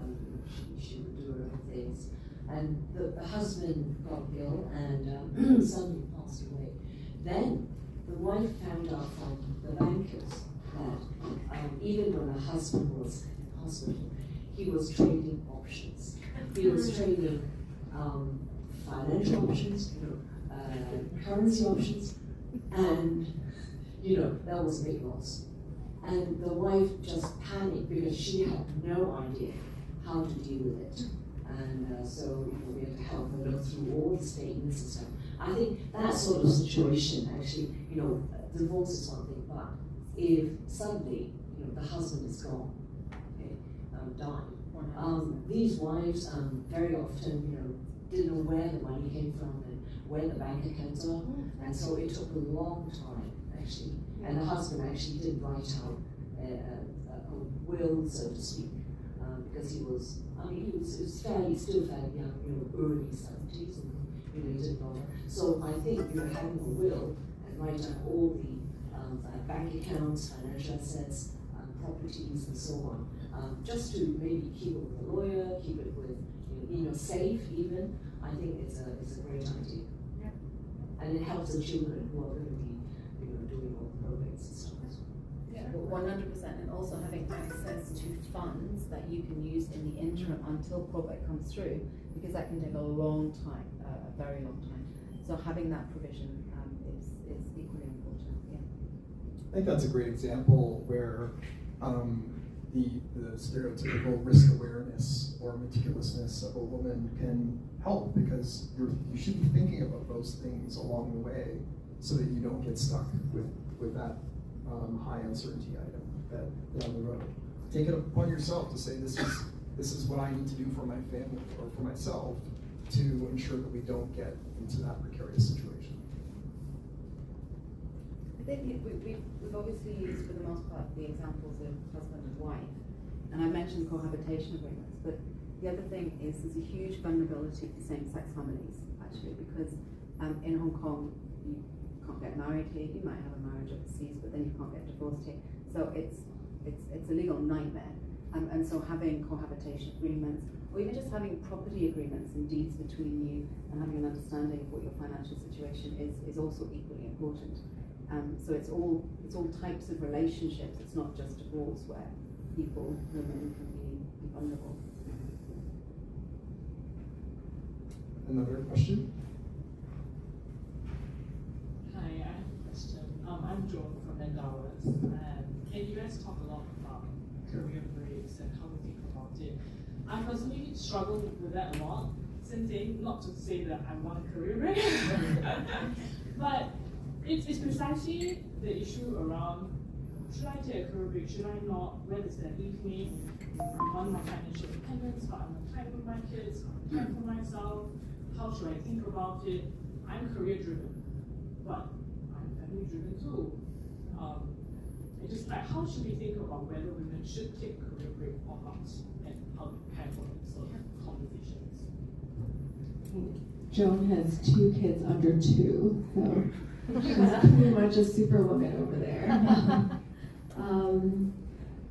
she would do her own things. And the husband got ill and suddenly passed away. Then the wife found out from the bankers that even when the husband was in hospital, he was trading options. He was trading financial options, currency options, and that was a big loss. And the wife just panicked because she had no idea how to deal with it. And so we had to help her look through all the statements and stuff. I think that sort of situation, actually, divorce is one thing, but if suddenly, the husband is gone, died, these wives very often, didn't know where the money came from and where the bank accounts are, and so it took a long time, actually, And the husband actually did write out a will, so to speak, because he was still fairly young, early 70s, and he didn't know. So I think having a will and write down all the bank accounts, financial assets, properties, and so on, just to maybe keep it with a lawyer, keep it with safe even. I think it's a great idea. Yeah. And it helps the children who are going to be doing all the probates and stuff as well. Yeah, 100%, and also having access to funds that you can use in the interim until probate comes through, because that can take a long time, a very long time. So having that provision is equally important. Yeah. I think that's a great example where the stereotypical risk awareness or meticulousness of a woman can help, because you should be thinking about those things along the way so that you don't get stuck with that high uncertainty item that down the road. Take it upon yourself to say, this is what I need to do for my family or for myself to ensure that we don't get into that precarious situation. I think we've obviously used, for the most part, the examples of husband and wife, and I mentioned cohabitation agreements, but the other thing is there's a huge vulnerability for same-sex families, actually, because in Hong Kong, you can't get married here. You might have a marriage overseas, but then you can't get divorced here. So it's a legal nightmare. And so having cohabitation agreements, or even just having property agreements and deeds between you, and having an understanding of what your financial situation is also equally important. So it's all types of relationships. It's not just divorce where women can be vulnerable. Another question? Hi, I have a question. I'm Joan from Endowers, and you guys talk a lot about career breaks and how to think about it. I personally struggle with that a lot, not to say that I want a career break, but it's precisely the issue around, should I take a career break, should I not, where does that leave me? I want my financial independence, but I'm time for my kids, time for myself, how should I think about it? I'm career driven, but I'm family driven too. It's just like, how should we think about whether women should take a career break or not, and how to prepare for those conversations? Joan has 2 kids under 2, so she's pretty much a superwoman over there.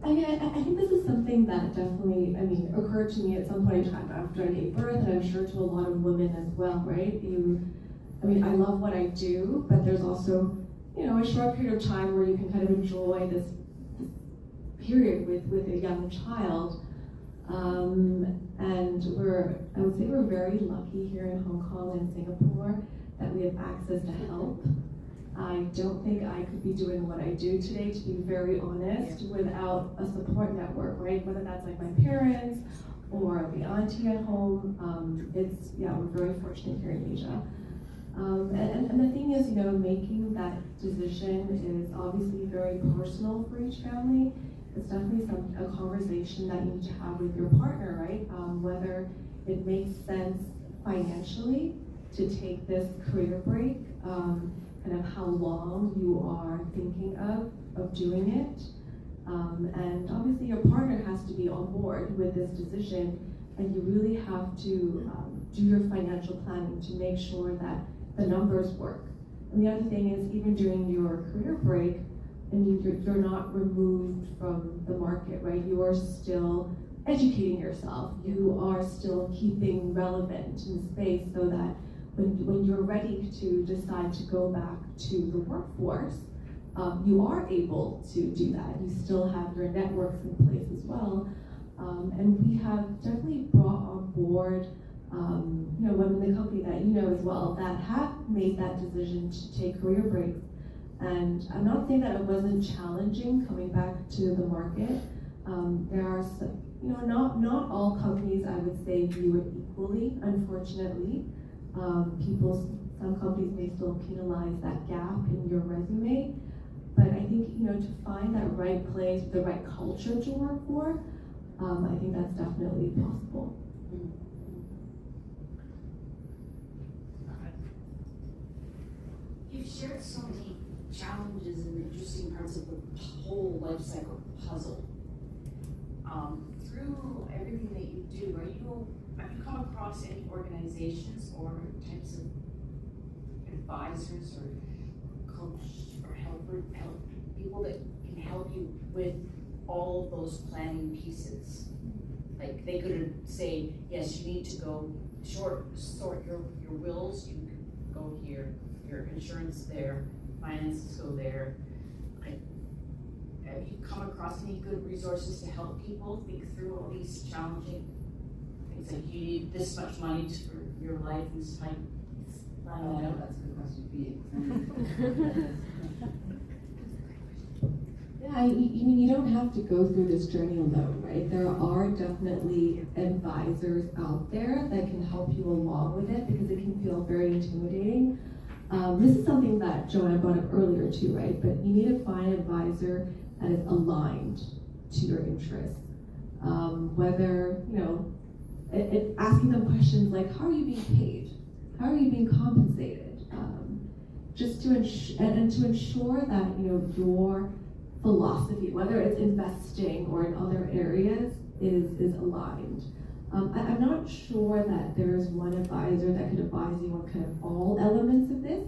I think this is something that definitely, occurred to me at some point in time after I gave birth, and I'm sure to a lot of women as well, right? I love what I do, but there's also, a short period of time where you can kind of enjoy this period with a young child. And I would say we're very lucky here in Hong Kong and Singapore that we have access to help. I don't think I could be doing what I do today, to be very honest, without a support network, right? Whether that's like my parents or the auntie at home. We're very fortunate here in Asia. And the thing is, making that decision is obviously very personal for each family. It's definitely a conversation that you need to have with your partner, right? Whether it makes sense financially to take this career break, kind of how long you are thinking of doing it. And obviously your partner has to be on board with this decision, and you really have to do your financial planning to make sure that the numbers work. And the other thing is, even during your career break, and you're not removed from the market, right? You are still educating yourself. You are still keeping relevant in the space, so that when you're ready to decide to go back to the workforce, you are able to do that. You still have your networks in place as well. And we have definitely brought on board women in the company that as well, that have made that decision to take career breaks. And I'm not saying that it wasn't challenging coming back to the market. There are some, not all companies, I would say, view it equally, unfortunately. Some companies may still penalize that gap in your resume. But I think, to find that right place, the right culture to work for, I think that's definitely possible. You've shared so many challenges and interesting parts of the whole life cycle puzzle. Through everything that you do, have you come across any organizations or types of advisors or coach or help people that can help you with all of those planning pieces? Like they could say, yes, you need to go sort your wills, you can go here, your insurance there, finances go there. Have you come across any good resources to help people think through all these challenging things? Like you need this much money for your life, this time. That's a good question for you. Yeah, you don't have to go through this journey alone, right? There are definitely advisors out there that can help you along with it because it can feel very intimidating. This is something that Joanna brought up earlier too, right? But you need to find an advisor that is aligned to your interests. Whether, asking them questions like, how are you being paid? How are you being compensated? Just to ensure that, your philosophy, whether it's investing or in other areas, is aligned. I'm not sure that there's one advisor that could advise you on kind of all elements of this.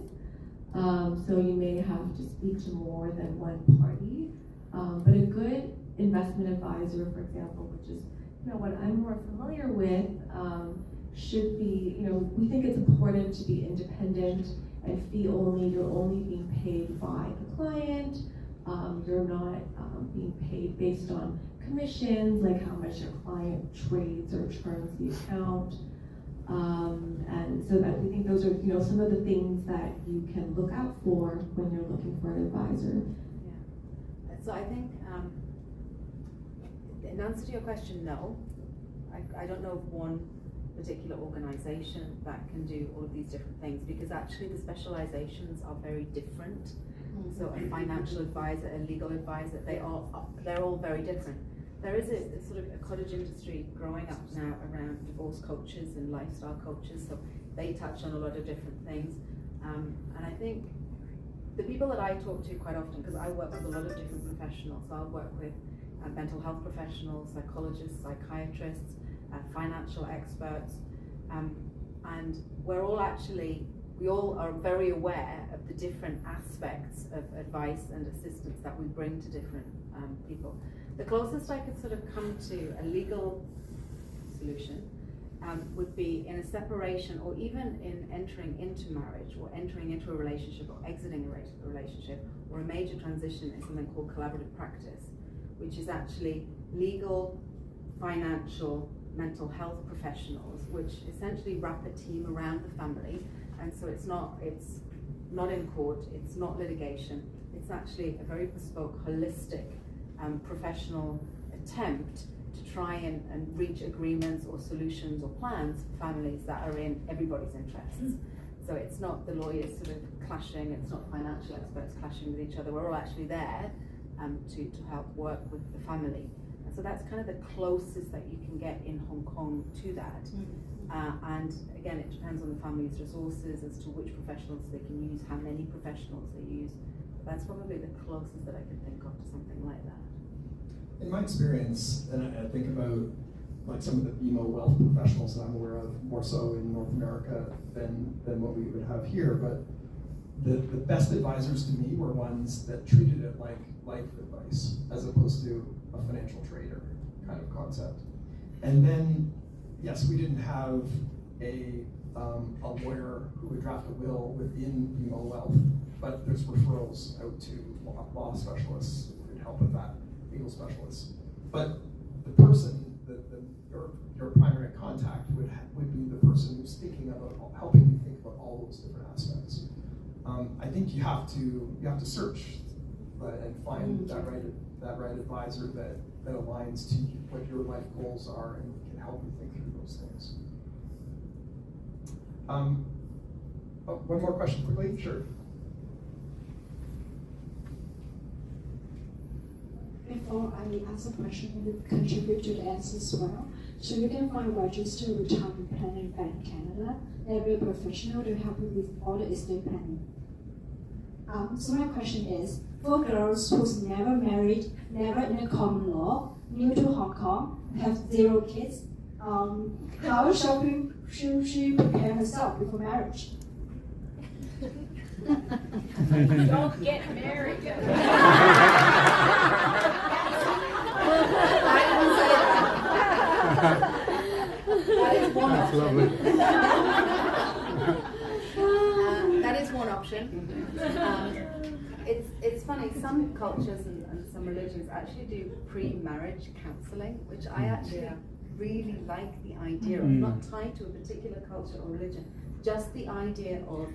So you may have to speak to more than one party. But a good investment advisor, for example, which is what I'm more familiar with, should be, we think it's important to be independent and fee only. You're only being paid by the client. You're not being paid based on commissions, like how much your client trades or turns the account. And so that we think those are, some of the things that you can look out for when you're looking for an advisor. Yeah. So I think, in answer to your question, no. I don't know of one particular organization that can do all of these different things because actually the specializations are very different. So a financial advisor, a legal advisor, they're all very different. There is a sort of a cottage industry growing up now around divorce coaches and lifestyle coaches, so they touch on a lot of different things. And I think the people that I talk to quite often, because I work with a lot of different professionals, so I'll work with mental health professionals, psychologists, psychiatrists, financial experts, and we all are very aware of the different aspects of advice and assistance that we bring to different people. The closest I could sort of come to a legal solution would be in a separation or even in entering into marriage or entering into a relationship or exiting a relationship, or a major transition is something called collaborative practice, which is actually legal, financial, mental health professionals, which essentially wrap a team around the family. And so it's not in court, it's not litigation, it's actually a very bespoke, holistic, professional attempt to try and reach agreements or solutions or plans for families that are in everybody's interests. So it's not the lawyers sort of clashing, it's not financial experts clashing with each other, we're all actually there to help work with the family. And so that's kind of the closest that you can get in Hong Kong to that. And again, it depends on the family's resources as to which professionals they can use, how many professionals they use. But that's probably the closest that I can think of to something like that. In my experience, and I think about like some of the BMO wealth professionals that I'm aware of, more so in North America than what we would have here, but the best advisors to me were ones that treated it like life advice as opposed to a financial trader kind of concept. And then, yes, we didn't have a lawyer who would draft a will within BMO Wealth, but there's referrals out to law specialists who could help with that, legal specialists. But the person, your primary contact would be the person who's thinking about helping you think about all those different aspects. I think you have to search and find that right advisor that aligns to what your life goals are and can help you think through those things. One more question quickly, sure. Before I ask a question, you contribute to the answer as well. So you can find registered retirement planning bank Canada. They're very professional to help you with all the estate planning. So my question is, for girls who's never married, never in a common law, new to Hong Kong, have 0 kids, how should she prepare herself before marriage? Don't get married. That is one option. That is one option. It's funny, some cultures and some religions actually do pre-marriage counselling, which I actually really like the idea of, not tied to a particular culture or religion, just the idea of,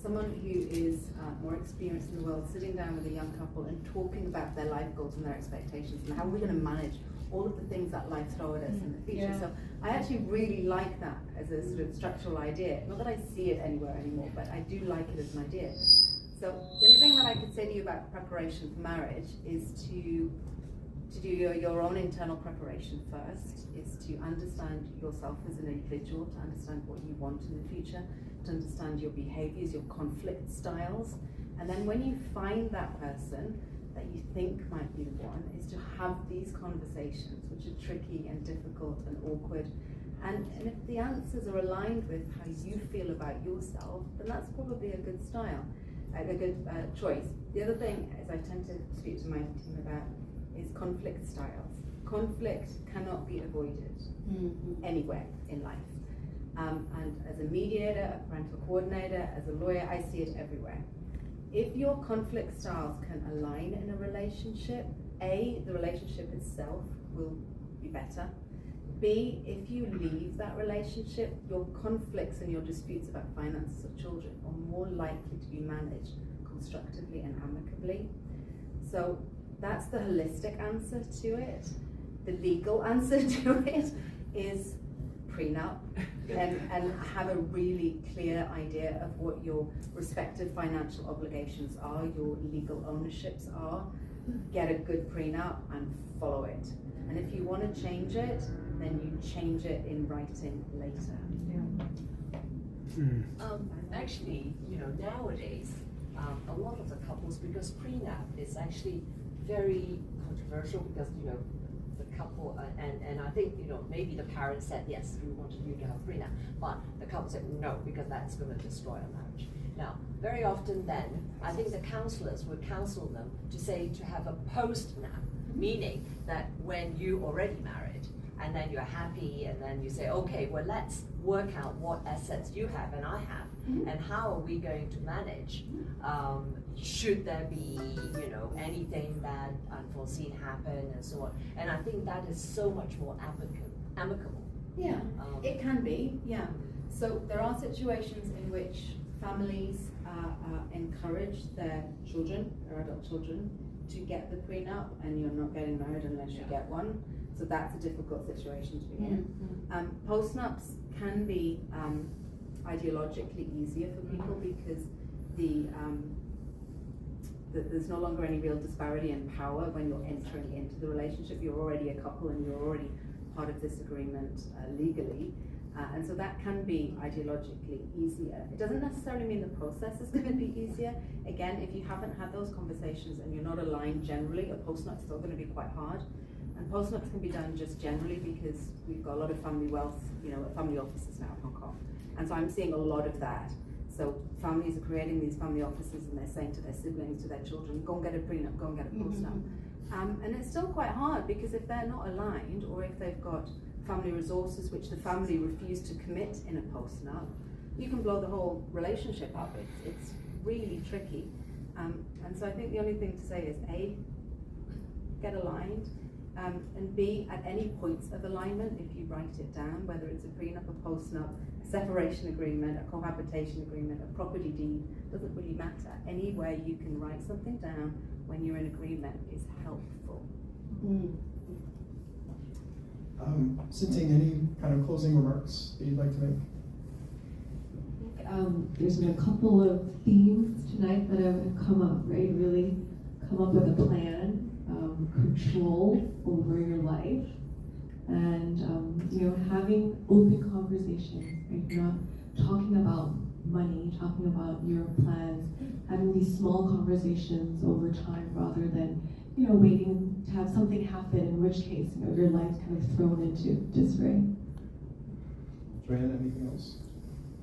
someone who is more experienced in the world sitting down with a young couple and talking about their life goals and their expectations and how we're going to manage all of the things that life throws at us in the future. So I actually really like that as a sort of structural idea. Not that I see it anywhere anymore, but I do like it as an idea. So the only thing that I could say to you about preparation for marriage is to do your own internal preparation first, is to understand yourself as an individual, to understand what you want in the future, to understand your behaviors, your conflict styles. And then when you find that person that you think might be the one, is to have these conversations, which are tricky and difficult and awkward. And if the answers are aligned with how you feel about yourself, then that's probably a good style, a good choice. The other thing, as I tend to speak to my team about, is conflict styles. Conflict cannot be avoided anywhere in life. And as a mediator, a parental coordinator, as a lawyer, I see it everywhere. If your conflict styles can align in a relationship, A, the relationship itself will be better. B, if you leave that relationship, your conflicts and your disputes about finances of children are more likely to be managed constructively and amicably. So that's the holistic answer to it. The legal answer to it is prenup and have a really clear idea of what your respective financial obligations are, your legal ownerships are. Get a good prenup and follow it. And if you want to change it, then you change it in writing later. Actually, nowadays, a lot of the couples, because prenup is actually very controversial, because the couple and I think maybe the parents said yes, we wanted you to have prenup, but the couple said no, because that's going to destroy a marriage. Now, very often then, I think the counselors would counsel them to have a post-nap, meaning that when you already married, and then you're happy, and then you say, okay, well, let's work out what assets you have and I have, and how are we going to manage? Should there be, anything that unforeseen happen and so on? And I think that is so much more amicable. Yeah, it can be, yeah. So there are situations in which families encourage their children, their adult children, to get the prenup, and you're not getting married unless you get one. So that's a difficult situation to be in. Postnups can be ideologically easier for people because there's no longer any real disparity in power when you're entering into the relationship. You're already a couple and you're already part of this agreement legally. And so that can be ideologically easier. It doesn't necessarily mean the process is going to be easier. Again, if you haven't had those conversations and you're not aligned generally, a postnup's still going to be quite hard. And postnups can be done just generally because we've got a lot of family wealth, family offices now in Hong Kong. And so I'm seeing a lot of that. So families are creating these family offices and they're saying to their siblings, to their children, go and get a prenup, go and get a postnup. And it's still quite hard because if they're not aligned, or if they've got family resources which the family refuse to commit in a postnup, you can blow the whole relationship up. It's really tricky. And so I think the only thing to say is A, get aligned, and B, at any points of alignment, if you write it down, whether it's a prenup, a postnup, a separation agreement, a cohabitation agreement, a property deed, doesn't really matter. Anywhere you can write something down when you're in agreement is helpful. Sinting, any kind of closing remarks that you'd like to make? There's been a couple of themes tonight that have come up, right? Really come up with a plan, control over your life, and having open conversations, right? Not talking about money, talking about your plans, having these small conversations over time rather than, waiting to have something happen, in which case, your life's kind of thrown into disarray. Joanne, anything else?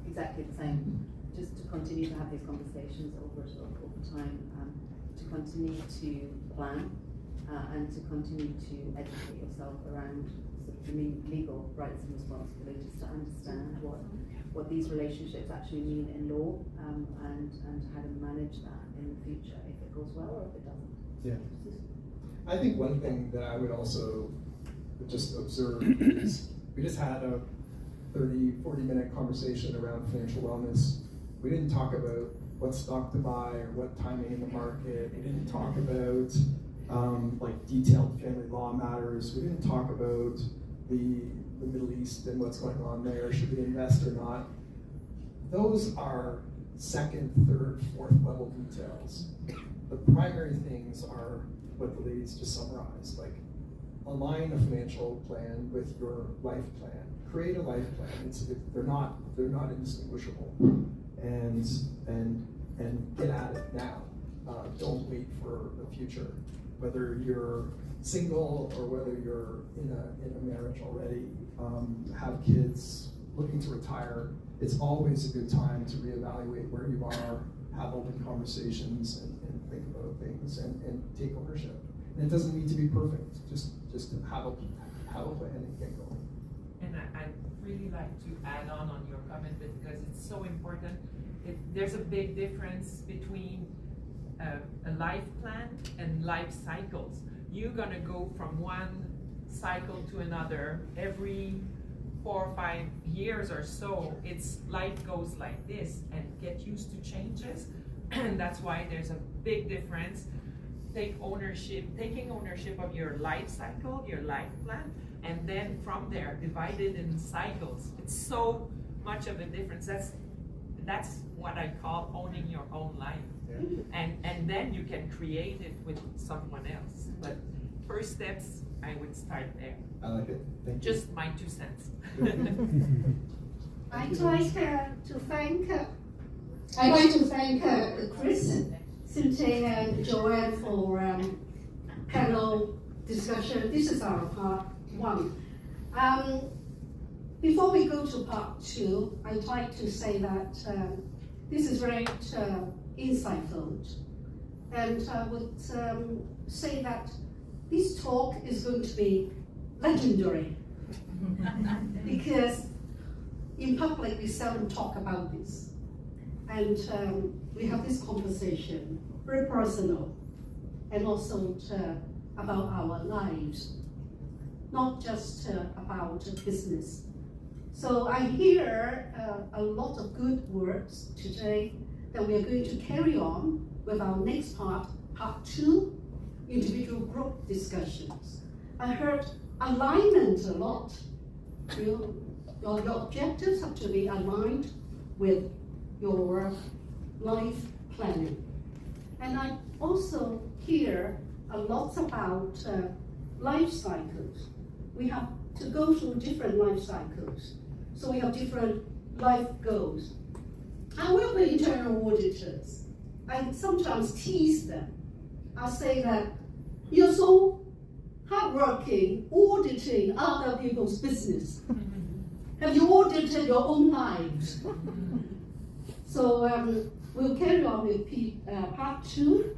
Exactly the same. Just to continue to have these conversations over time, to continue to plan, and to continue to educate yourself around sort of the legal rights and responsibilities, to understand what these relationships actually mean in law, and how to manage that in the future if it goes well or if it doesn't. Yeah. I think one thing that I would also just observe is we just had a 30-40 minute conversation around financial wellness. We didn't talk about what stock to buy or what timing in the market. We didn't talk about like detailed family law matters. We didn't talk about the Middle East and what's going on there. Should we invest or not? Those are second, third, fourth level details. The primary things are what the ladies just summarized, like align a financial plan with your life plan. Create a life plan. They're not indistinguishable, and get at it now. Don't wait for the future. Whether you're single or whether you're in a marriage already, have kids, looking to retire, it's always a good time to reevaluate where you are, have open conversations, and think about things and take ownership. And it doesn't need to be perfect. Just have a plan and get going. And I'd really like to add on your comment because it's so important. There's a big difference between a life plan and life cycles. You're gonna go from one cycle to another every 4 or 5 years or so. Life goes like this, and get used to changes. And that's why there's a big difference. Taking ownership of your life cycle, your life plan, and then from there, divide it in cycles. It's so much of a difference. That's what I call owning your own life. Yeah. And then you can create it with someone else. But first steps, I would start there. I like it. Thank you. Just my 2 cents. I'd like to thank Chris, Cynthia, and Joanne for panel discussion. This is our part 1. Before we go to part 2, I'd like to say that this is very insightful, and I would say that this talk is going to be legendary because in public we seldom talk about this, and we have this conversation, very personal, and also about our lives, not just about business. So I hear a lot of good words today that we are going to carry on with our next part 2, individual group discussions. I heard alignment a lot. Your objectives have to be aligned with your life planning. And I also hear a lot about life cycles. We have to go through different life cycles. So we have different life goals. I work with internal auditors. I sometimes tease them. I say that you're so hardworking, auditing other people's business. Have you audited your own lives? So we'll carry on with part 2.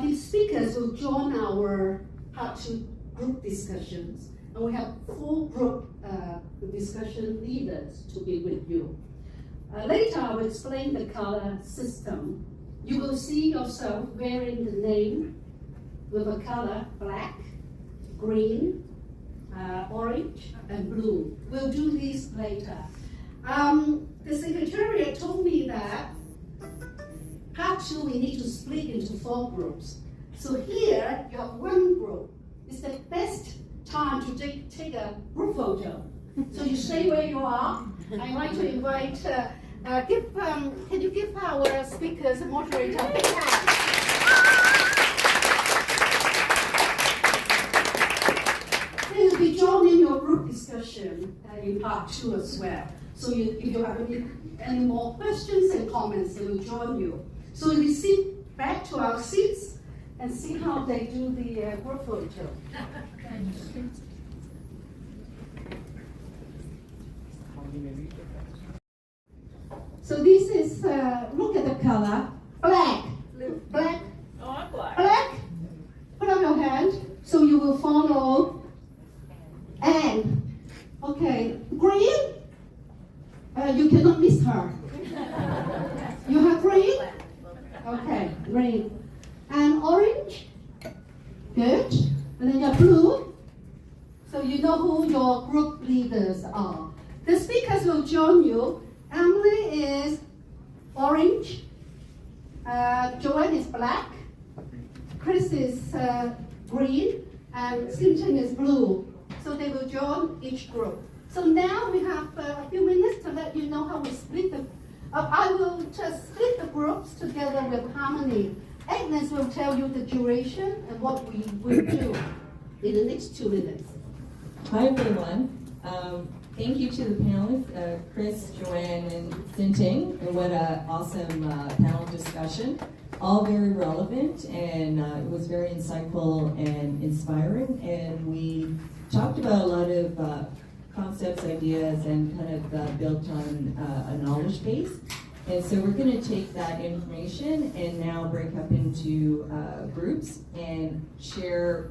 The speakers will join our part 2 group discussions. And we have 4 group discussion leaders to be with you. Later, I will explain the color system. You will see yourself wearing the name with a color black, green, orange, and blue. We'll do these later. The Secretariat told me that part 2 we need to split into 4 groups. So here you have 1 group. It's the best time to take a group photo. So you stay where you are. I'd like to invite, can you give our speakers and moderator a big hand? They will be joining your group discussion in part 2 as well. So if you have any more questions and comments, they will join you. So we sit back to our seats and see how they do the group photo. So this is, look at the color, black. Black. Oh, I'm black. Black. Put up your hand, so you will follow Anne. Okay, green. You cannot miss her. You have green? Okay, green. And orange? Good. And then you have blue. So you know who your group leaders are. The speakers will join you. Emily is orange. Joanne is black. Chris is green. And Canchan is blue. So they will join each group. So now we have a few minutes to let you know how we split them. I will just split the groups together with Harmony. Agnes will tell you the duration and what we will do in the next 2 minutes. Hi everyone. Thank you to the panelists, Chris, Joanne, and Canchan. And what an awesome panel discussion. All very relevant, and it was very insightful and inspiring. And we talked about a lot of concepts, ideas, and kind of built on a knowledge base. And so we're going to take that information and now break up into groups and share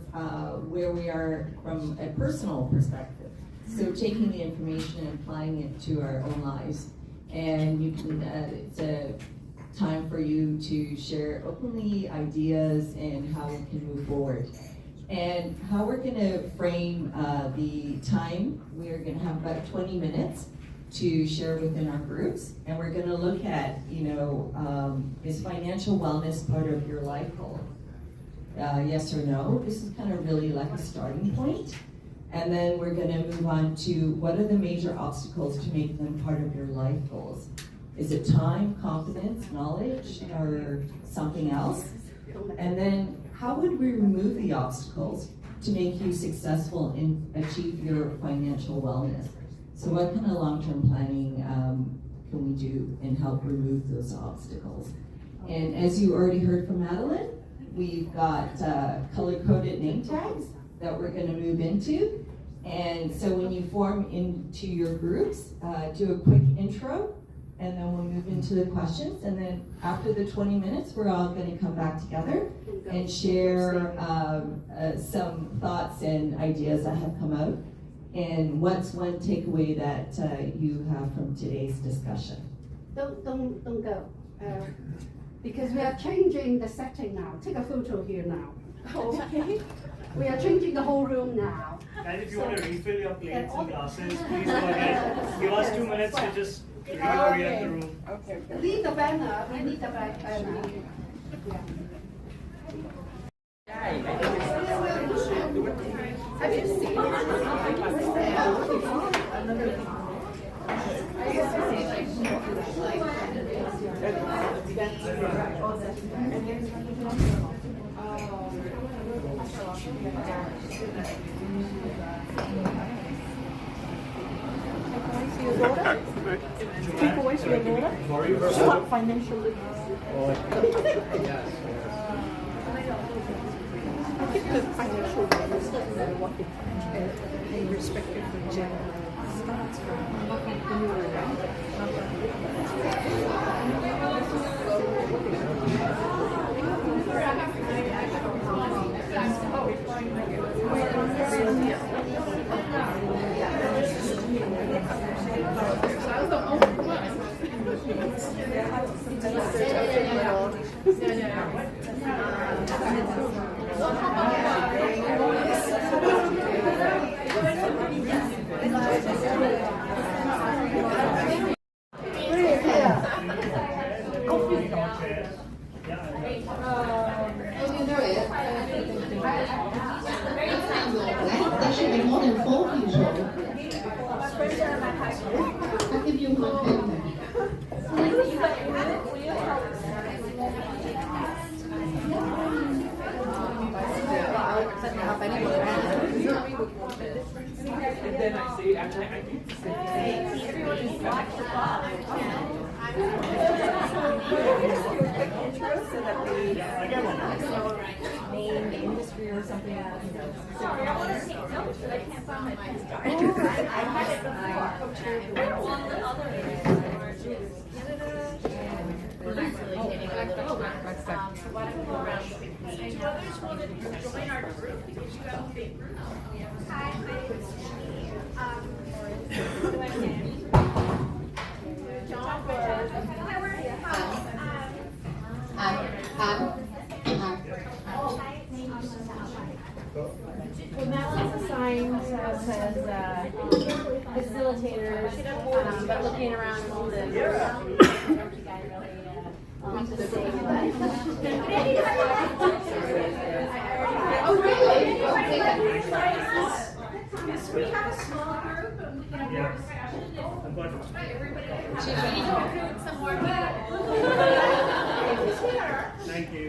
where we are from a personal perspective. So taking the information and applying it to our own lives. And you can, it's a time for you to share openly ideas and how we can move forward. And how we're going to frame the time, we are going to have about 20 minutes to share within our groups. And we're going to look at, is financial wellness part of your life goal? Yes or no? This is kind of really like a starting point. And then we're going to move on to what are the major obstacles to make them part of your life goals? Is it time, confidence, knowledge, or something else? And then how would we remove the obstacles to make you successful and achieve your financial wellness? So what kind of long-term planning can we do and help remove those obstacles? And as you already heard from Madeline, we've got color-coded name tags that we're going to move into. And so when you form into your groups, do a quick intro, and then we'll move into the questions. And then after the 20 minutes, we're all going to come back together and share some thoughts and ideas that have come out. And what's one takeaway that you have from today's discussion? Don't go. Because we are changing the setting now. Take a photo here now. Okay? We are changing the whole room now. And if you want to refill your plates and glasses, please go ahead. Give us 2 minutes to just reorient the room. Okay. Leave the banner. We need the banner. Have you seen Take away your daughter? What financial literacy? I think the financial literacy and what they respective for gender starts from when you were There should be more than 4 people. I'll give you my pen. And then I say, I need to say, everyone is watch the ball. Intro so that we name the industry or something. Sorry, I want to take notes, but I can't find my pen. I had it before. I don't want the other so why don't we go around? Do others want to join our group because you have a big group? Hi, my name is Jeannie. John was. Hi, where are you? Well, Madeline's assigned says facilitators, but looking around the Oh, really? We have a small group. Some more Thank you.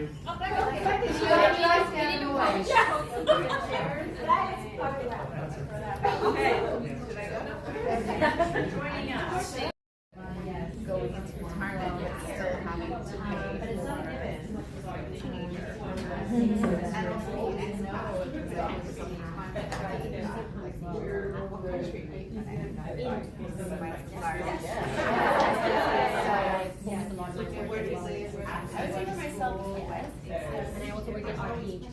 Joining us. Going into retirement, yet still having to pay. But it's not given. And also, you I was even myself and I also work at RPH.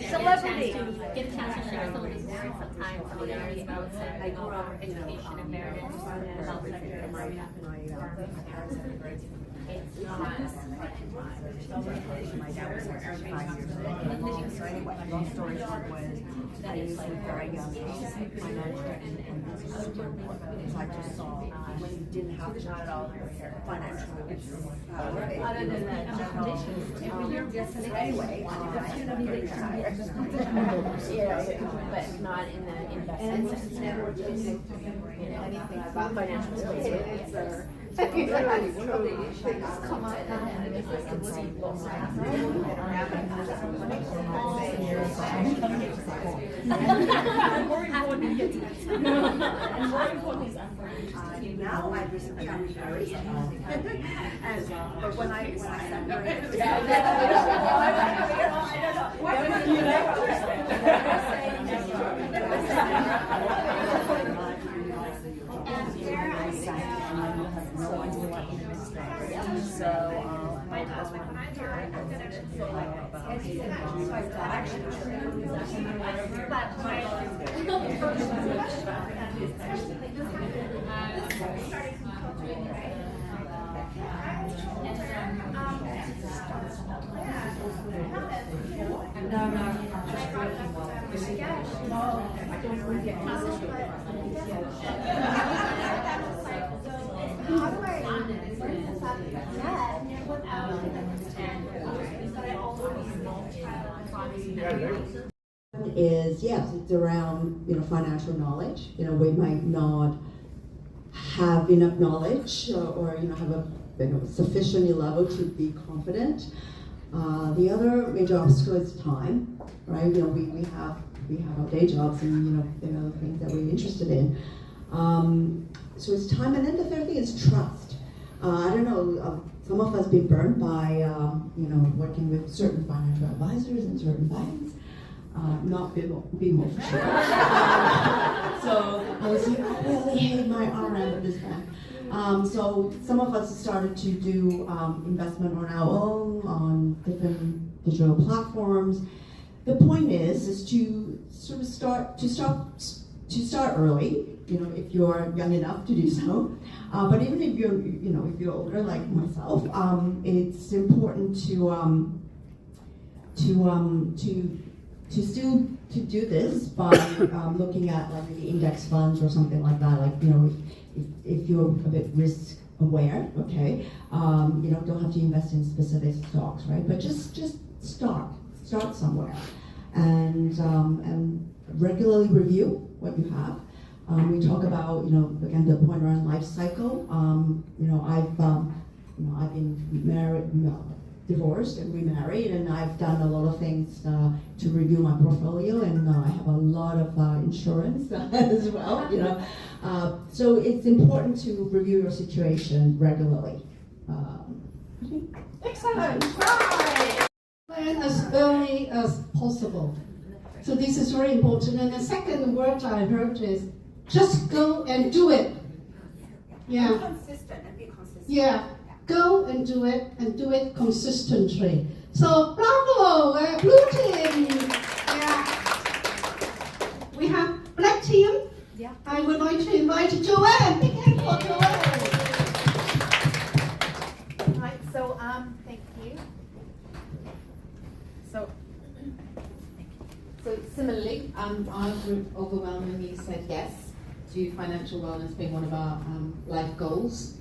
Celebrity. Get a chance to share some of these stories sometimes. Some of the areas about like rural education and marriage, health sector, environment. It's not. My dad was 65 years old. So anyway, long story short was I used to very young age financial and this is super important because I just saw when you didn't have financial other than that general anyway, But not in the investment sense. Never anything about financial space. Come on. now I recently I'm married, but when I separated, no idea what you missed there. So my husband and I are going is yes, it's around financial knowledge. We might not have enough knowledge or have a sufficient level to be confident. The other major obstacle is time, right? We have our day jobs and there are other things that we're interested in. So it's time, and then the third thing is trust. I don't know. Some of us have been burned by working with certain financial advisors and certain banks. Not BMO for sure. So I was like, I really hate my RM at this bank. So some of us started to do investment on our own on different digital platforms. The point is to sort of start early. If you're young enough to do so. But even if you're older like myself, it's important to still do this by looking at like maybe index funds or something like that. Like if you're a bit risk aware, okay, don't have to invest in specific stocks, right? But just start somewhere, and regularly review what you have. We talk about again the point around life cycle. I've been married. divorced and remarried, and I've done a lot of things to review my portfolio, and I have a lot of insurance as well, you know. So it's important to review your situation regularly. Excellent. Right. Plan as early as possible. So this is very important. And the second word I heard is just go and do it. Yeah. Be consistent and be consistent. Yeah. Go and do it consistently. So bravo, blue team. Yeah. We have black team. Yeah. I would like to invite Joanne. Big hand for Joanne. Right, so thank you. So similarly, our group overwhelmingly said yes to financial wellness being one of our life goals.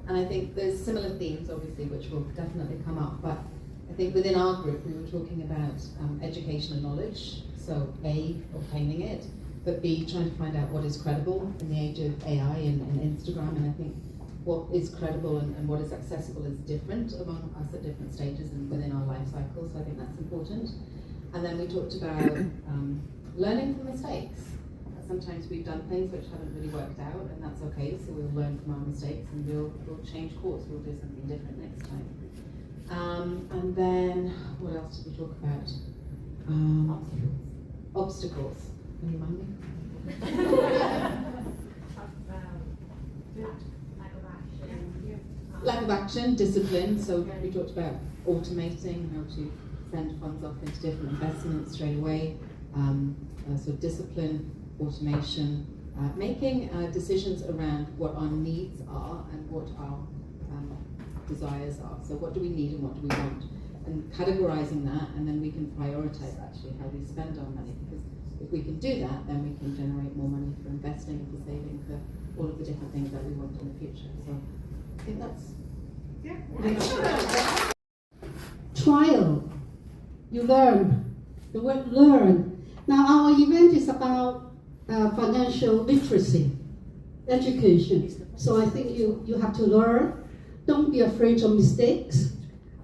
And I think there's similar themes, obviously, which will definitely come up. But I think within our group, we were talking about education and knowledge. So A, obtaining it, but B, trying to find out what is credible in the age of AI and Instagram. And I think what is credible and what is accessible is different among us at different stages and within our life cycles. So I think that's important. And then we talked about learning from mistakes. Sometimes we've done things which haven't really worked out, and that's okay. So we'll learn from our mistakes and we'll change course. We'll do something different next time. And then what else did we talk about? Obstacles. Can you remind me? Lack of action, discipline. So we talked about automating, how to send funds off into different investments straight away. So discipline, automation, making decisions around what our needs are and what our desires are. So what do we need and what do we want? And categorizing that, and then we can prioritize actually how we spend our money. Because if we can do that, then we can generate more money for investing, for saving, for all of the different things that we want in the future. So I think that's Trial. You learn. The word learn. Now our event is about financial literacy, education. So I think you have to learn. Don't be afraid of mistakes.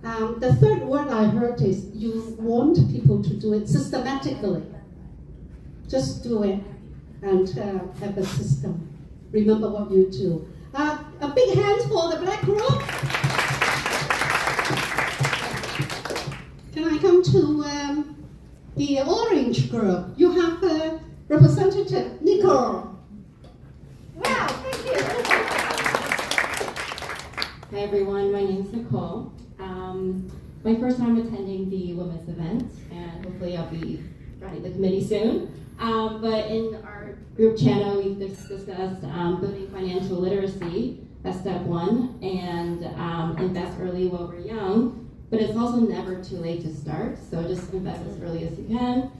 The third word I heard is you want people to do it systematically. Just do it and have a system. Remember what you do. A big hand for the black group. Can I come to the orange group? You have Representative Nicole. Wow, thank you. Hi everyone, my name is Nicole. My first time attending the women's event, and hopefully I'll be running the committee soon. But in our group channel, we've discussed building financial literacy as step one, and invest early while we're young. But it's also never too late to start, so just invest as early as you can.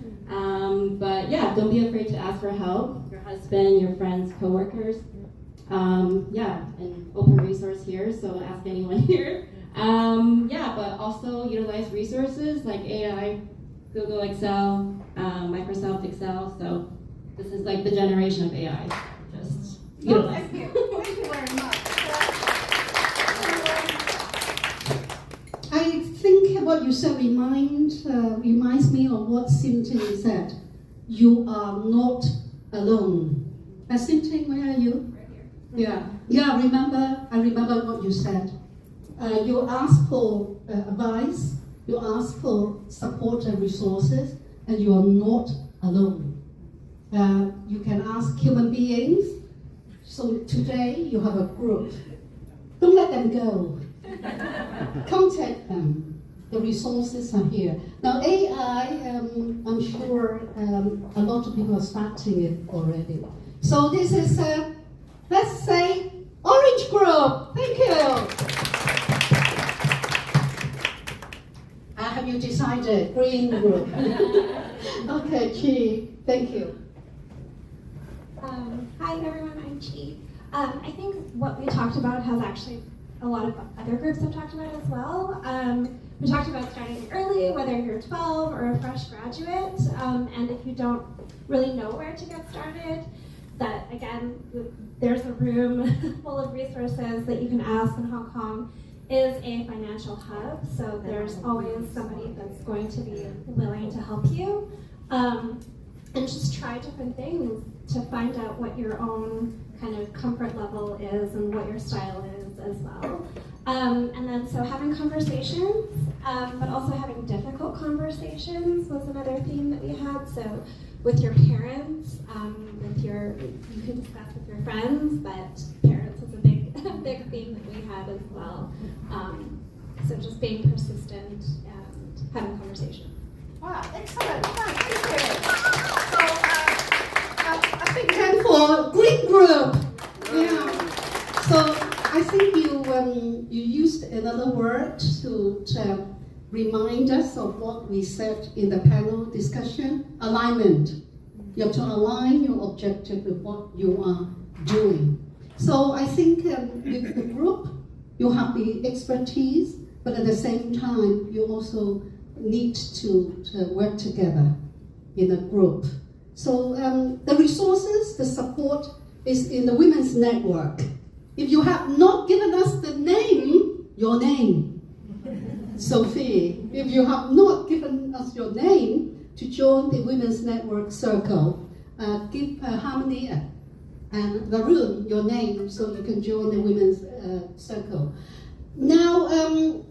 But yeah, don't be afraid to ask for help. Your husband, your friends, coworkers. Yeah, an open resource here, so ask anyone here. Yeah, but also utilize resources like AI, Google Excel, Microsoft Excel. So this is like the generation of AI. Just utilize. Thank you. Thank you very much. I think what you said reminds me of what Cynthia said. You are not alone. Cynthia, where are you? Right here. Yeah. I remember what you said. You ask for advice, you ask for support and resources, and you are not alone. You can ask human beings. So today you have a group. Don't let them go. Contact them. The resources are here. Now AI, I'm sure a lot of people are starting it already. So this is, let's say, orange group. Thank you. Have you decided? Green group. Okay, Chi. Thank you. Hi everyone, I'm Chi. I think what we talked about has actually a lot of other groups have talked about as well. We talked about starting early, whether you're 12 or a fresh graduate, and if you don't really know where to get started, that again, there's a room full of resources that you can ask in Hong Kong. is a financial hub, so there's always somebody that's going to be willing to help you. And just try different things to find out what your own kind of comfort level is and what your style is as well. And then so having conversations, but also having difficult conversations was another theme that we had. So with your parents, you can discuss with your friends, but parents was a big theme that we had as well. So just being persistent and having conversations. Wow, excellent. Thank you. So I think time for green group. Yeah. So I think you used another word to remind us of what we said in the panel discussion: alignment. You have to align your objective with what you are doing. So I think with the group, you have the expertise, but at the same time, you also need to work together in a group. So the resources, the support is in the Women's Network. If you have not given us the name, your name, Sophie, if you have not given us your name to join the Women's Network Circle, give Harmony and Varun your name so you can join the Women's Circle. Now,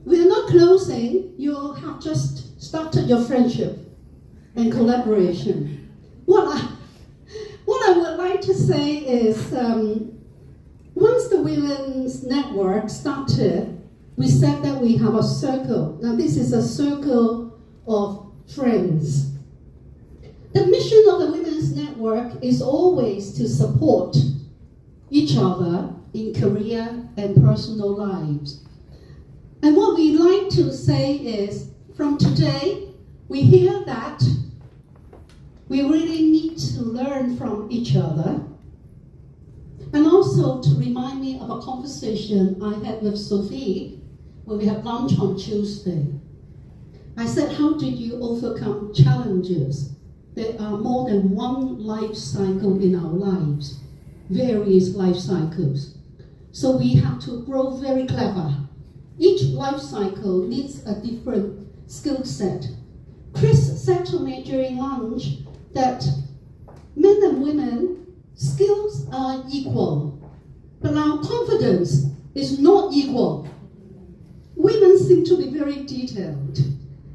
we're not closing. You have just started your friendship and collaboration. What I would like to say is, once the Women's Network started, we said that we have a circle. Now, this is a circle of friends. The mission of the Women's Network is always to support each other in career and personal lives. And what we like to say is, from today, we hear that we really need to learn from each other. And also to remind me of a conversation I had with Sophie when we had lunch on Tuesday. I said, how did you overcome challenges? There are more than one life cycle in our lives, various life cycles. So we have to grow very clever. Each life cycle needs a different skill set. Chris said to me during lunch that men and women, skills are equal, but our confidence is not equal. Women seem to be very detailed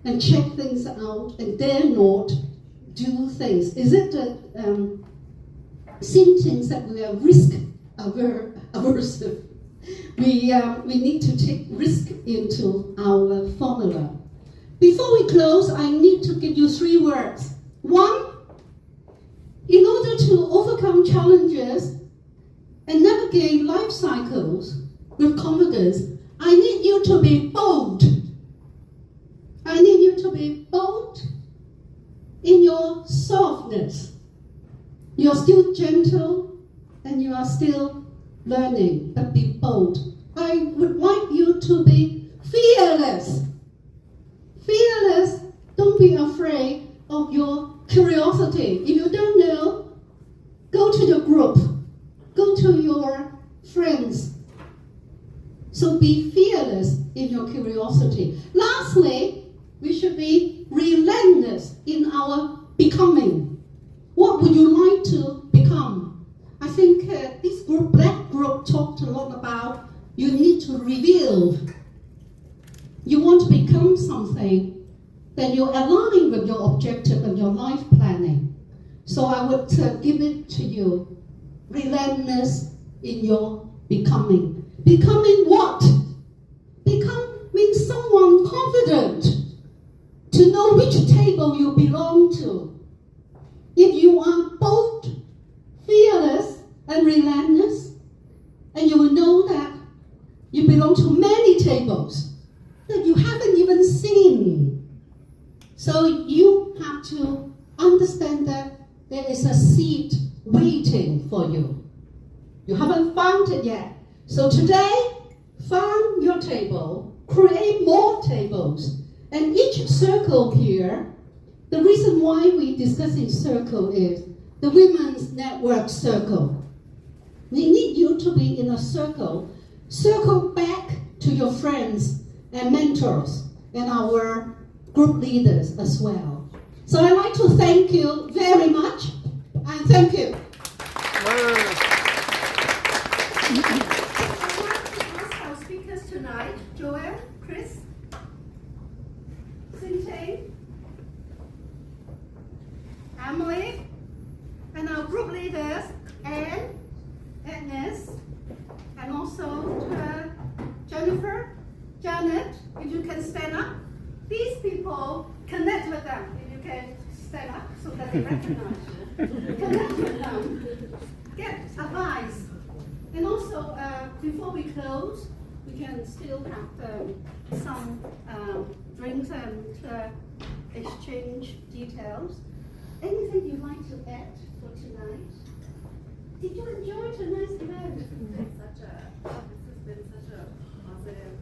and check things out and dare not do things. Is it that symptoms that we are risk aversive? We need to take risk into our formula. Before we close, I need to give you 3 words. 1, in order to overcome challenges and navigate life cycles with confidence, I need you to be bold. I need you to be bold in your softness. You are still gentle and you are still learning, but be bold. I would like you to be fearless. Fearless, don't be afraid of your curiosity. If you don't know, go to your group, go to your friends. So be fearless in your curiosity. Lastly, we should be relentless in our becoming. What would you like to become? I think this group, Black Group, talked a lot about you need to reveal. You want to become something, then you align with your objective and your life planning. So I would give it to you. Relentless in your becoming. Becoming what? Becoming someone confident to know which table you belong to. If you are bold, fearless, and relentless, and you will know that you belong to many tables that you haven't even seen. So you have to understand that there is a seat waiting for you. You haven't found it yet. So today, find your table, create more tables, and each circle here, the reason why we discuss in circle is the Women's Network Circle. We need you to be in a circle. Circle back to your friends and mentors and our group leaders as well. So I'd like to thank you very much, and thank you. Our speakers tonight, Joanne, Chris, Xinting, Emily, and our group leaders, Anne, Agnes, and also Jennifer, Janet, if you can stand up. These people, connect with them. If you can stand up so that they recognize you. Connect with them, get advice. And also, before we close, we can still have some drinks and exchange details. Anything you'd like to add for tonight? Did you enjoy tonight's event? This has been such a positive,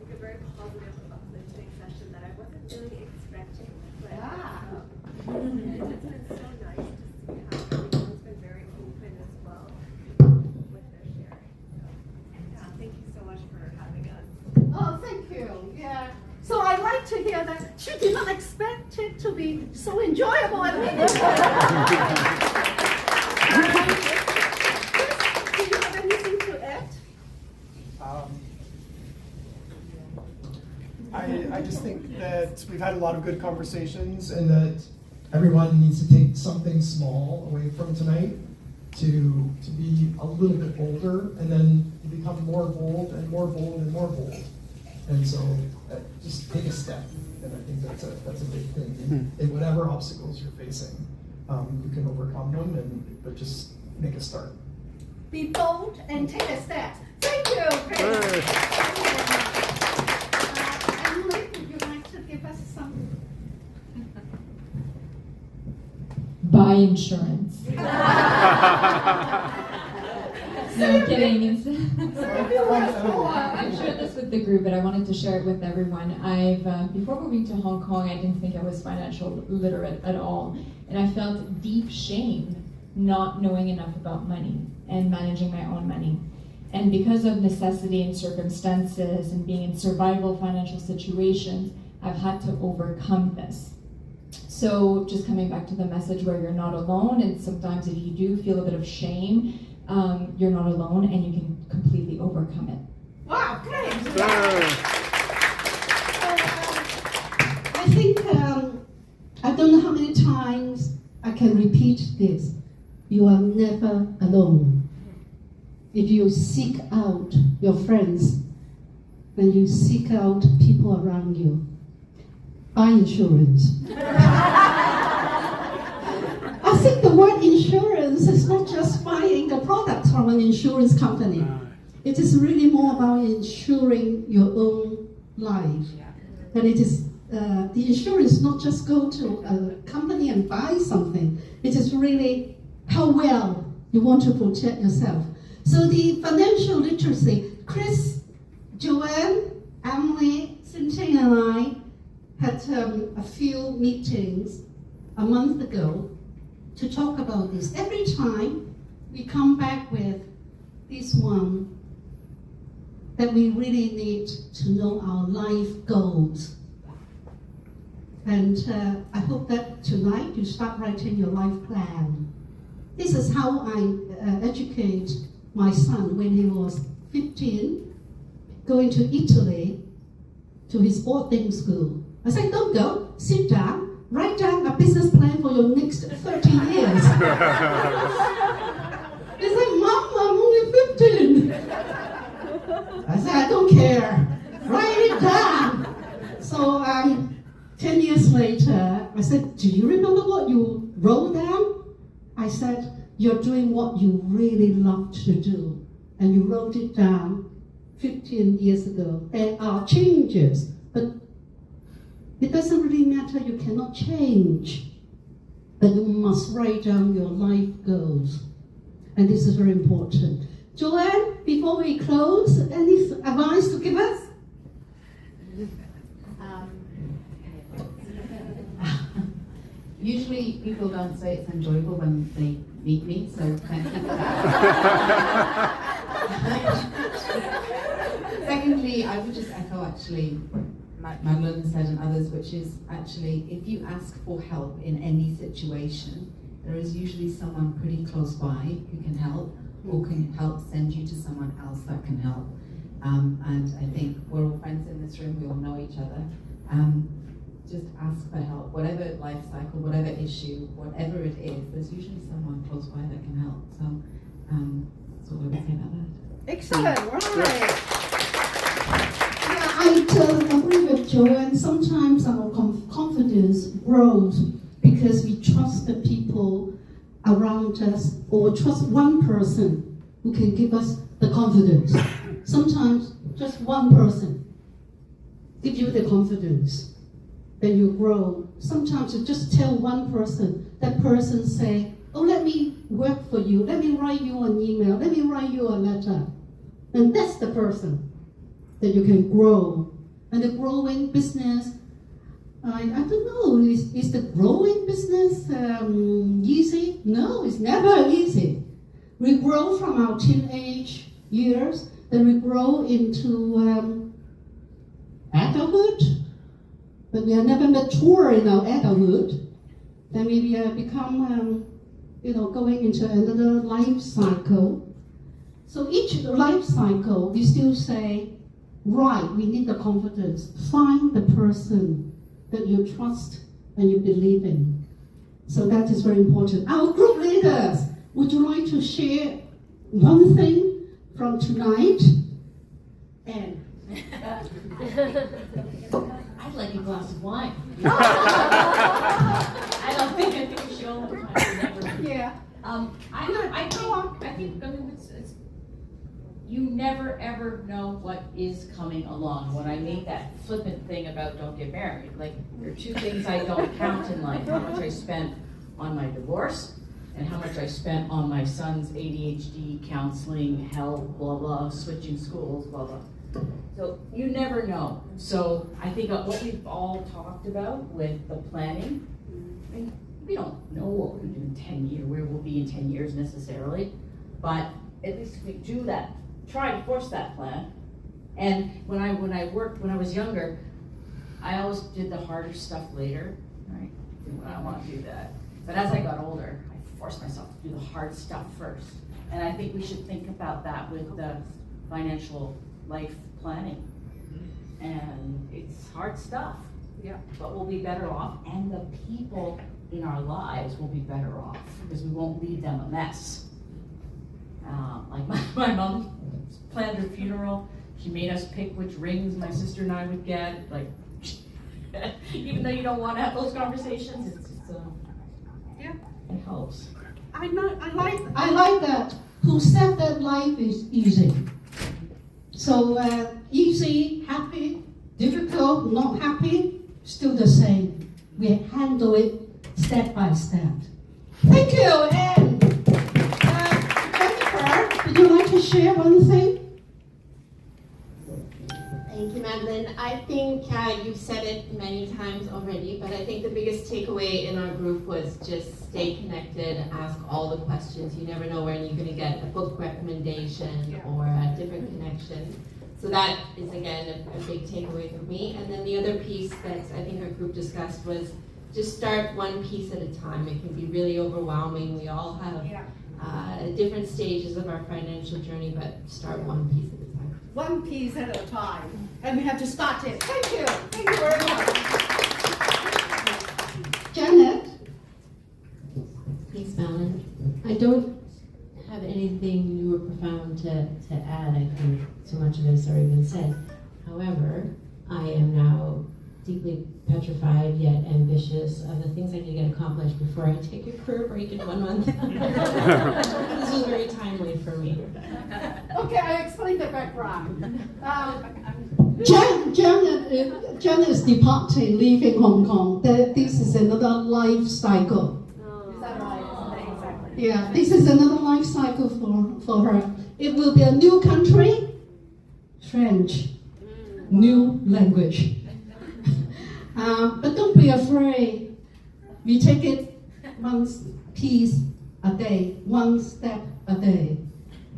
a very positive uplifting session that I wasn't really expecting. But it's been so nice to see how everyone's been very open as well with their sharing. So, thank you so much for having us. Oh, thank you. Yeah. So I like to hear that she did not expect it to be so enjoyable and meaningful. Do you have anything to add? I just think that we've had a lot of good conversations and that everyone needs to take something small away from tonight to be a little bit bolder and then to become more bold and more bold and more bold. And so just take a step. And I think that's a big thing. In whatever obstacles you're facing, you can overcome them, but just make a start. Be bold and take a step. Thank you, Chris. Emily, would you like to give us some? Buy insurance. No, kidding. I've shared this with the group, but I wanted to share it with everyone. Before moving to Hong Kong, I didn't think I was financial literate at all. And I felt deep shame not knowing enough about money and managing my own money. And because of necessity and circumstances and being in survival financial situations, I've had to overcome this. So just coming back to the message where you're not alone, and sometimes if you do feel a bit of shame, you're not alone and you can completely overcome it. Wow, great! I think, I don't know how many times I can repeat this. You are never alone. If you seek out your friends and you seek out people around you, buy insurance. I think the word insurance is not just buying the products from an insurance company. It is really more about insuring your own life. And it is the insurance not just go to a company and buy something. It is really how well you want to protect yourself. So the financial literacy, Chris, Joanne, Emily, Xinting and I had a few meetings a month ago to talk about this. Every time we come back with this one, that we really need to know our life goals. And I hope that tonight you start writing your life plan. This is how I educate my son when he was 15, going to Italy to his boarding school. I said, don't go, sit down, write down a business plan for your next 30 years. He said, Mom, I'm only 15. I said, I don't care, write it down. So 10 years later, I said, do you remember what you wrote down? I said, you're doing what you really love to do. And you wrote it down 15 years ago. There are changes, but it doesn't really matter, you cannot change. But you must write down your life goals. And this is very important. Joanne, before we close, any advice to give us? Usually people don't say it's enjoyable when they meet me, so thank you for that. me, I would just echo actually Madeline said and others, which is actually if you ask for help in any situation, there is usually someone pretty close by who can help or can help send you to someone else that can help. And I think we're all friends in this room, we all know each other. Just ask for help, whatever life cycle, whatever issue, whatever it is, there's usually someone close by that can help. So that's all I would say about that. Excellent, right. Yeah, I agree with Joanne. Sometimes our confidence grows because we trust the people around us or trust one person who can give us the confidence. Sometimes just one person gives you the confidence, then you grow. Sometimes you just tell one person, that person say, oh, let me work for you, let me write you an email, let me write you a letter. And that's the person that you can grow. And the growing business, I don't know, is the growing business easy? No, it's never easy. We grow from our teenage years, then we grow into adulthood, but we are never mature in our adulthood. Then we become, going into another life cycle. So each life cycle, we still say, right, we need the confidence. Find the person that you trust and you believe in. So that is very important. Our group leaders, would you like to share one thing from tonight? And I'd like a glass of wine. I think we should all have time to remember. Yeah. I think it's you never ever know what is coming along. When I made that flippant thing about don't get married, like there are two things I don't count in life: how much I spent on my divorce and how much I spent on my son's ADHD counseling, help, blah blah, switching schools, blah blah. So you never know. So I think what we've all talked about with the planning, I mean, we don't know what we're going to do in 10 years, where we'll be in 10 years necessarily, but at least we do that, try to force that plan. And when I was younger, I always did the harder stuff later, right? When I want to do that. But as I got older, I forced myself to do the hard stuff first. And I think we should think about that with the financial life planning. And it's hard stuff. Yeah. But we'll be better off, and the people in our lives will be better off because we won't leave them a mess. Like my mom planned her funeral. She made us pick which rings my sister and I would get. Like, even though you don't want to have those conversations, it's yeah, it helps. I like that. Who said that life is easy? So easy, happy, difficult, not happy, still the same. We handle it step by step. Thank you, and Jennifer, would you like to share one thing? Thank you, Madeline. I think you've said it many times already, but I think the biggest takeaway in our group was just stay connected, ask all the questions. You never know when you're going to get a book recommendation or a different connection. So that is, again, a big takeaway for me. And then the other piece that I think our group discussed was just start one piece at a time. It can be really overwhelming. We all have different stages of our financial journey, but start one piece at a time. One piece at a time. And we have to start it. Thank you. Thank you very much. Janet? Thanks, Madeline. I don't have anything new or profound to add. I think so much of it has already been said. However, I am now deeply petrified yet ambitious of the things I need to get accomplished before I take a career break in 1 month. This is very timely for me. Okay, I explained the background. Janet is departing, leaving Hong Kong. This is another life cycle. Is that right? Exactly. Yeah, this is another life cycle for her. It will be a new country, French, new language. But don't be afraid. We take it one piece a day, one step a day.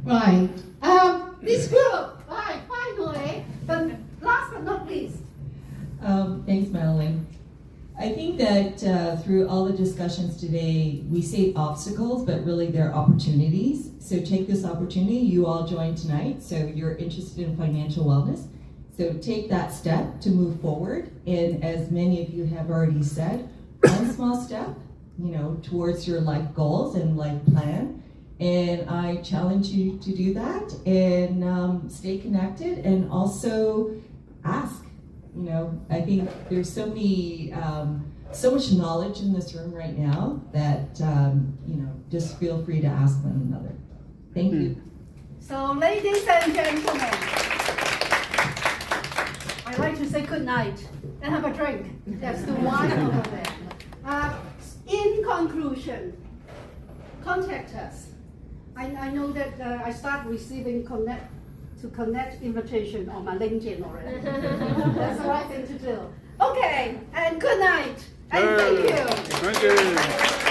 Right. This group, right, finally, but Thanks, Madeline. I think that through all the discussions today, we say obstacles, but really they're opportunities. So take this opportunity. You all joined tonight, so you're interested in financial wellness. So take that step to move forward. And as many of you have already said, one small step, towards your life goals and life plan. And I challenge you to do that and stay connected and also ask. I think there's so much knowledge in this room right now that, just feel free to ask one another. Thank you. So, ladies and gentlemen, I'd like to say good night and have a drink. There's the wine over there. In conclusion, contact us. I know that I start receiving connect invitation on my LinkedIn already. That's the right thing to do. Okay, and good night. And thank you. Thank you.